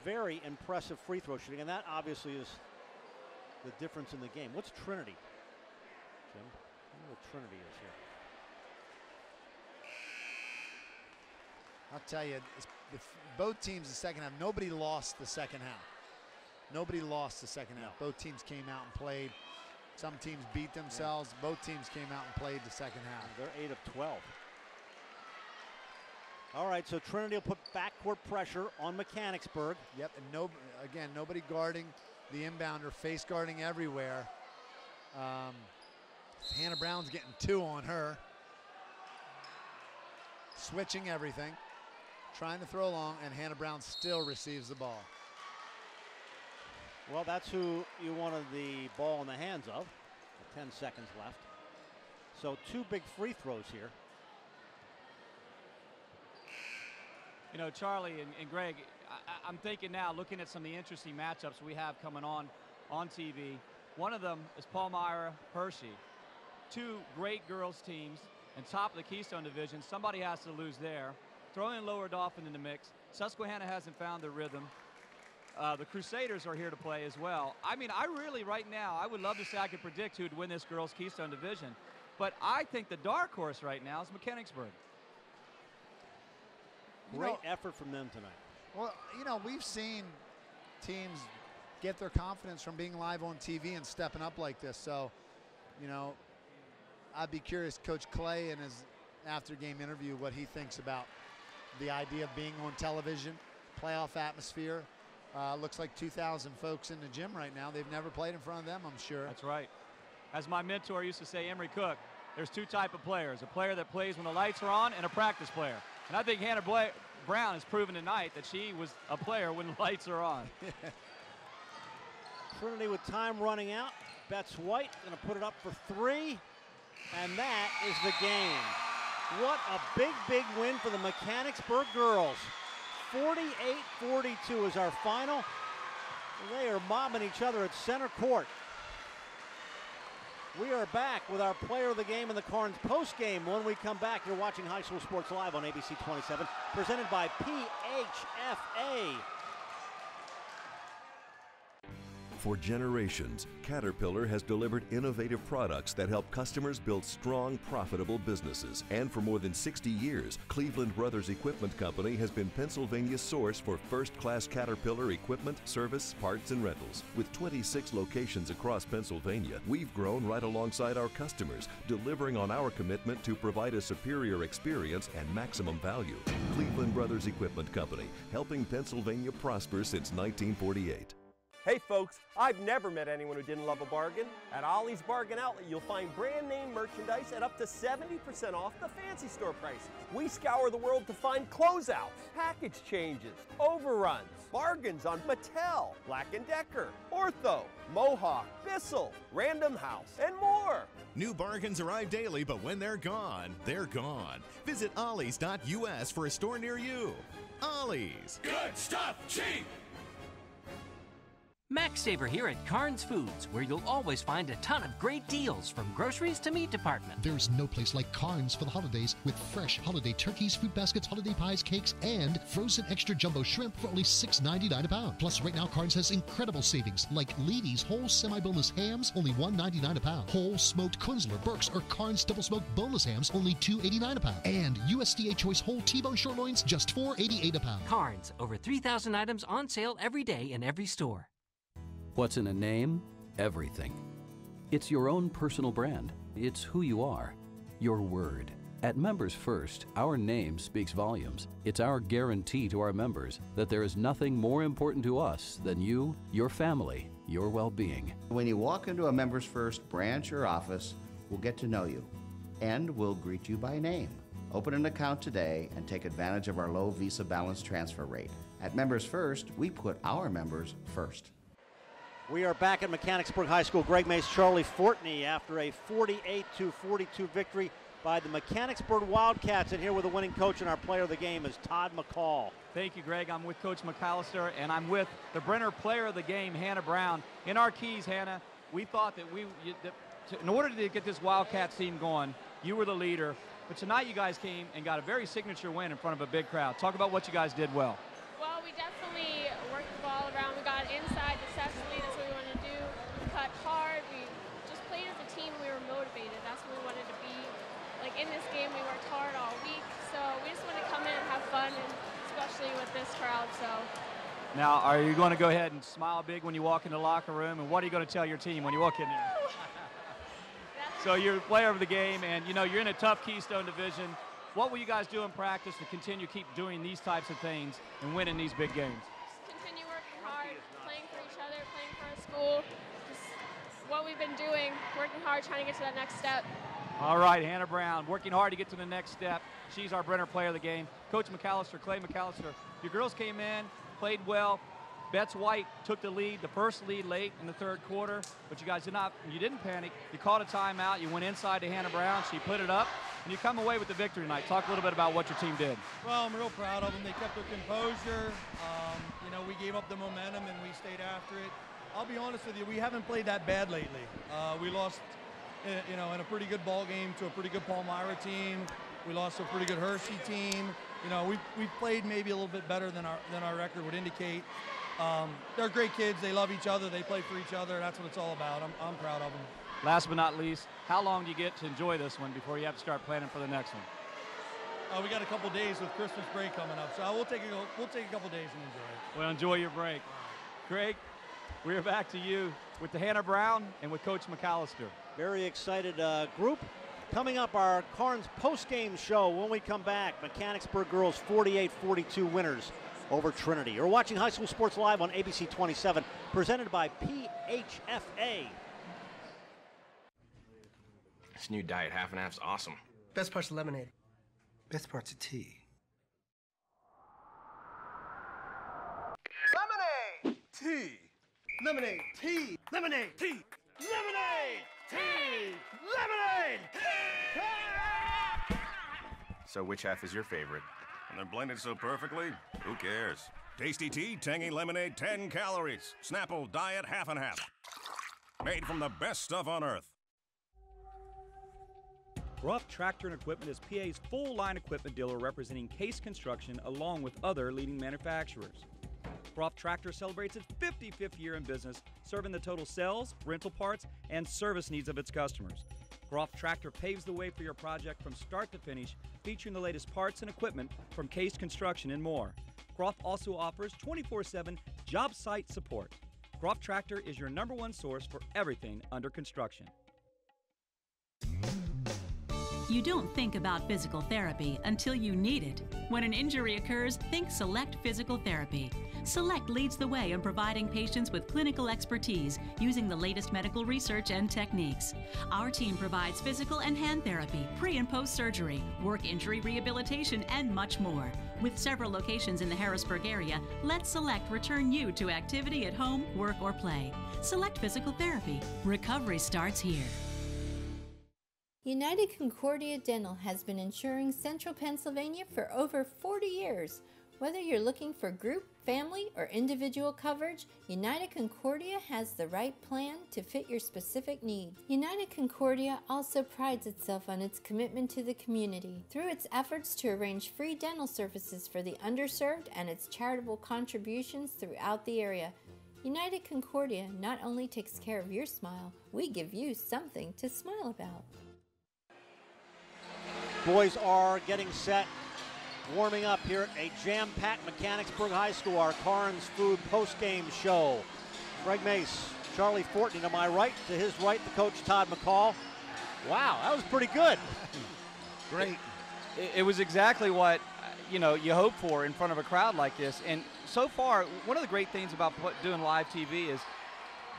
Very impressive free throw shooting, and that obviously is the difference in the game. What's Trinity, Jim? I don't know what Trinity is here. I'll tell you, both teams the second half, nobody lost the second half. Nobody lost the second half. Both teams came out and played. Some teams beat themselves. Yeah. Both teams came out and played the second half. They're 8 of 12. All right, so Trinity will put backcourt pressure on Mechanicsburg. Yep, and again, nobody guarding the inbounder, face guarding everywhere. Hannah Brown's getting 2 on her. Switching everything. Trying to throw long, and Hannah Brown still receives the ball. Well, that's who you wanted the ball in the hands of. 10 seconds left. So 2 big free throws here. You know, Charlie and Greg, I'm thinking now, looking at some of the interesting matchups we have coming on TV. One of them is Palmyra Hershey. 2 great girls teams and top of the Keystone Division. Somebody has to lose there. Throw in Lower Dauphin in the mix. Susquehanna hasn't found their rhythm. The Crusaders are here to play as well. I mean, I really, right now, I would love to say I could predict who'd win this girls' Keystone Division. But I think the dark horse right now is Mechanicsburg. Great effort from them tonight. Well, you know, we've seen teams get their confidence from being live on TV and stepping up like this. So, you know, I'd be curious, Coach Clay in his after-game interview, what he thinks about the idea of being on television, playoff atmosphere. Looks like 2,000 folks in the gym right now. They've never played in front of them, I'm sure. That's right. As my mentor used to say, Emery Cook, there's 2 types of players, a player that plays when the lights are on and a practice player. And I think Hannah Brown has proven tonight that she was a player when the lights are on. Trinity with time running out. Betts White going to put it up for 3. And that is the game. What a big, big win for the Mechanicsburg girls. 48-42 is our final. They are mobbing each other at center court. We are back with our player of the game in the Carnes post game. When we come back, you're watching High School Sports Live on ABC 27, presented by PHFA. For generations, Caterpillar has delivered innovative products that help customers build strong, profitable businesses. And for more than 60 years, Cleveland Brothers Equipment Company has been Pennsylvania's source for first-class Caterpillar equipment, service, parts, and rentals. With 26 locations across Pennsylvania, we've grown right alongside our customers, delivering on our commitment to provide a superior experience and maximum value. Cleveland Brothers Equipment Company, helping Pennsylvania prosper since 1948. Hey folks, I've never met anyone who didn't love a bargain. At Ollie's Bargain Outlet, you'll find brand name merchandise at up to 70% off the fancy store prices. We scour the world to find closeouts, package changes, overruns, bargains on Mattel, Black & Decker, Ortho, Mohawk, Bissell, Random House, and more. New bargains arrive daily, but when they're gone, they're gone. Visit ollies.us for a store near you. Ollie's. Good stuff, cheap! Max Saver here at Carnes Foods, where you'll always find a ton of great deals from groceries to meat department. There's no place like Carnes for the holidays with fresh holiday turkeys, fruit baskets, holiday pies, cakes, and frozen extra jumbo shrimp for only $6.99 a pound. Plus, right now, Carnes has incredible savings like Levy's whole semi-boneless hams, only $1.99 a pound. Whole smoked Kunzler, Burke's, or Carnes double smoked boneless hams, only $2.89 a pound. And USDA choice whole T-bone short loins, just $4.88 a pound. Carnes, over 3,000 items on sale every day in every store. What's in a name? Everything. It's your own personal brand. It's who you are. Your word. At Members First, our name speaks volumes. It's our guarantee to our members that there is nothing more important to us than you, your family, your well-being. When you walk into a Members First branch or office, we'll get to know you, and we'll greet you by name. Open an account today and take advantage of our low Visa balance transfer rate. At Members First, we put our members first. We are back at Mechanicsburg High School. Greg Mace, Charlie Fortney after a 48-42 victory by the Mechanicsburg Wildcats. And here with the winning coach and our player of the game is Todd McCall. Thank you, Greg. I'm with Coach McAllister, and I'm with the Brenner player of the game, Hannah Brown. In our keys, Hannah, we thought that in order to get this Wildcats team going, you were the leader. But tonight you guys came and got a very signature win in front of a big crowd. Talk about what you guys did well. Well, we definitely worked the ball around. We got inside successfully. That's what we wanted to do. We cut hard. We just played as a team. We were motivated. That's what we wanted to be. Like in this game, we worked hard all week. So we just wanted to come in and have fun, and especially with this crowd. So. Now, are you going to go ahead and smile big when you walk in the locker room? And what are you going to tell your team when you walk in there? So you're the player of the game, and you know you're in a tough Keystone division. What will you guys do in practice to continue keep doing these types of things and winning these big games? Just continue working hard, playing for each other, playing for our school. Just what we've been doing, working hard, trying to get to that next step. All right, Hannah Brown, working hard to get to the next step. She's our Brenner player of the game. Coach McAllister, Clay McAllister, your girls came in, played well. Betts White took the lead, the first lead late in the third quarter, but you guys didn't panic. You called a timeout, you went inside to Hannah Brown, she put it up, and you come away with the victory tonight. Talk a little bit about what your team did. Well, I'm real proud of them. They kept their composure. You know, we gave up the momentum and we stayed after it. I'll be honest with you, we haven't played that bad lately. We lost, you know, in a pretty good ball game to a pretty good Palmyra team. We lost to a pretty good Hershey team. You know, we've played maybe a little bit better than our record would indicate. They're great kids. They love each other. They play for each other. That's what it's all about. I'm proud of them. Last but not least, how long do you get to enjoy this one before you have to start planning for the next one? We got a couple days with Christmas break coming up, so we'll take a couple days and enjoy it. Well, enjoy your break. Greg, we're back to you with the Hannah Brown and with Coach McAllister. Very excited group. Coming up, our Carnes post-game show when we come back. Mechanicsburg girls 48-42 winners over Trinity. You're watching High School Sports Live on ABC 27, presented by PHFA. This new diet half and half's awesome. Best part's the lemonade. Best part's the tea. Lemonade! Tea! Lemonade! Tea! Lemonade! Tea! Lemonade! Tea! Lemonade! So which half is your favorite? And they're blended so perfectly, who cares? Tasty tea, tangy lemonade, 10 calories. Snapple diet, half and half. Made from the best stuff on earth. Ruff Tractor and Equipment is PA's full-line equipment dealer representing Case Construction along with other leading manufacturers. Groff Tractor celebrates its 55th year in business, serving the total sales, rental parts, and service needs of its customers. Groff Tractor paves the way for your project from start to finish, featuring the latest parts and equipment from Case Construction and more. Groff also offers 24/7 job site support. Groff Tractor is your #1 source for everything under construction. You don't think about physical therapy until you need it. When an injury occurs, think Select Physical Therapy. Select leads the way in providing patients with clinical expertise using the latest medical research and techniques. Our team provides physical and hand therapy, pre- and post-surgery, work injury rehabilitation, and much more. With several locations in the Harrisburg area, let Select return you to activity at home, work, or play. Select Physical Therapy. Recovery starts here. United Concordia Dental has been insuring Central Pennsylvania for over 40 years. Whether you're looking for group, family, or individual coverage, United Concordia has the right plan to fit your specific needs. United Concordia also prides itself on its commitment to the community through its efforts to arrange free dental services for the underserved and its charitable contributions throughout the area. United Concordia not only takes care of your smile, we give you something to smile about. Boys are getting set, warming up here at a jam-packed Mechanicsburg High School, our Carnes Food post-game show. Greg Mace, Charlie Fortney to my right, to his right, the coach Todd McCall. Wow, that was pretty good. Great. It was exactly what you hope for in front of a crowd like this. And so far, one of the great things about doing live TV is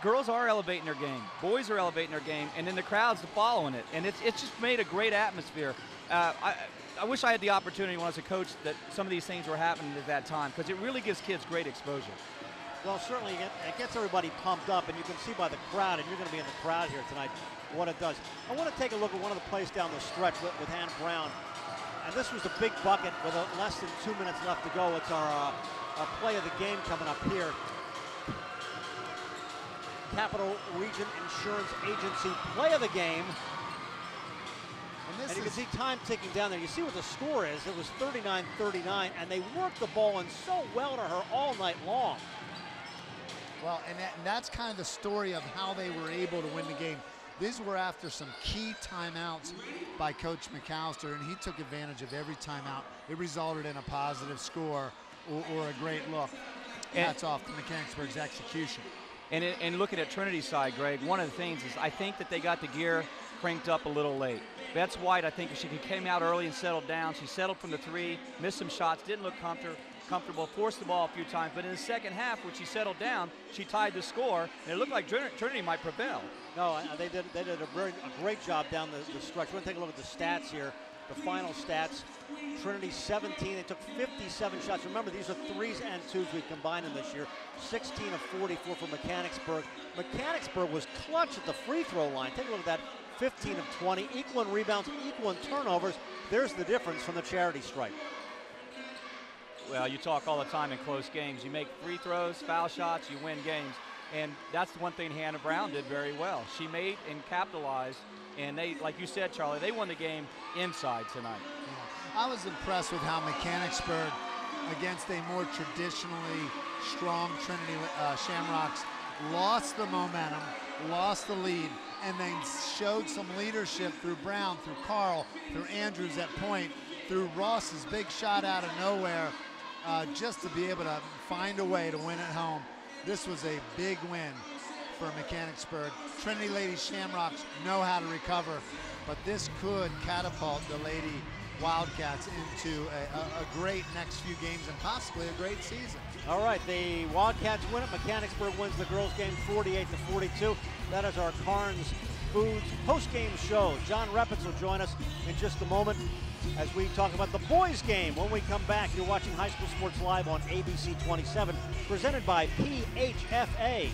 girls are elevating their game, boys are elevating their game, and then the crowd's following it. And it's just made a great atmosphere. I wish I had the opportunity when I was a coach that some of these things were happening at that time, because it really gives kids great exposure. Well, certainly it gets everybody pumped up, and you can see by the crowd, and you're going to be in the crowd here tonight, what it does. I want to take a look at one of the plays down the stretch with Hannah Brown. And this was the big bucket with less than 2 minutes left to go. It's our play of the game coming up here. Capital Region Insurance Agency play of the game. And you can see time ticking down there. You see what the score is. It was 39-39, and they worked the ball in so well to her all night long. Well, and that's kind of the story of how they were able to win the game. These were after some key timeouts by Coach McAllister, and he took advantage of every timeout. It resulted in a positive score or a great look. Hats off to Mechanicsburg's execution. And looking at Trinity's side, Greg, one of the things is I think that they got the gear cranked up a little late. Betts White, I think if she came out early and settled down, she settled from the three, missed some shots, didn't look comfortable, forced the ball a few times, but in the second half, when she settled down, she tied the score, and it looked like Trinity might prevail. No, they did a great job down the stretch. We're going to take a look at the stats here, the final stats. Trinity 17, they took 57 shots. Remember, these are 3s and 2s we combined in this year. 16 of 44 for Mechanicsburg. Mechanicsburg was clutch at the free throw line. Take a look at that. 15 of 20, equal in rebounds, equal in turnovers. There's the difference from the charity stripe. Well, you talk all the time in close games. You make free throws, foul shots, you win games. And that's the one thing Hannah Brown did very well. She made and capitalized, and they, like you said, Charlie, they won the game inside tonight. I was impressed with how Mechanicsburg, against a more traditionally strong Trinity Shamrocks, lost the momentum, lost the lead, and then showed some leadership through Brown, through Carl, through Andrews at point, through Ross's big shot out of nowhere, just to be able to find a way to win at home. This was a big win for Mechanicsburg. Trinity Lady Shamrocks know how to recover, but this could catapult the Lady Wildcats into a great next few games and possibly a great season. All right, the Wildcats win it. Mechanicsburg wins the girls' game 48-42. That is our Carnes Foods post-game show. John Reppitz will join us in just a moment as we talk about the boys' game. When we come back, you're watching High School Sports Live on ABC 27, presented by PHFA.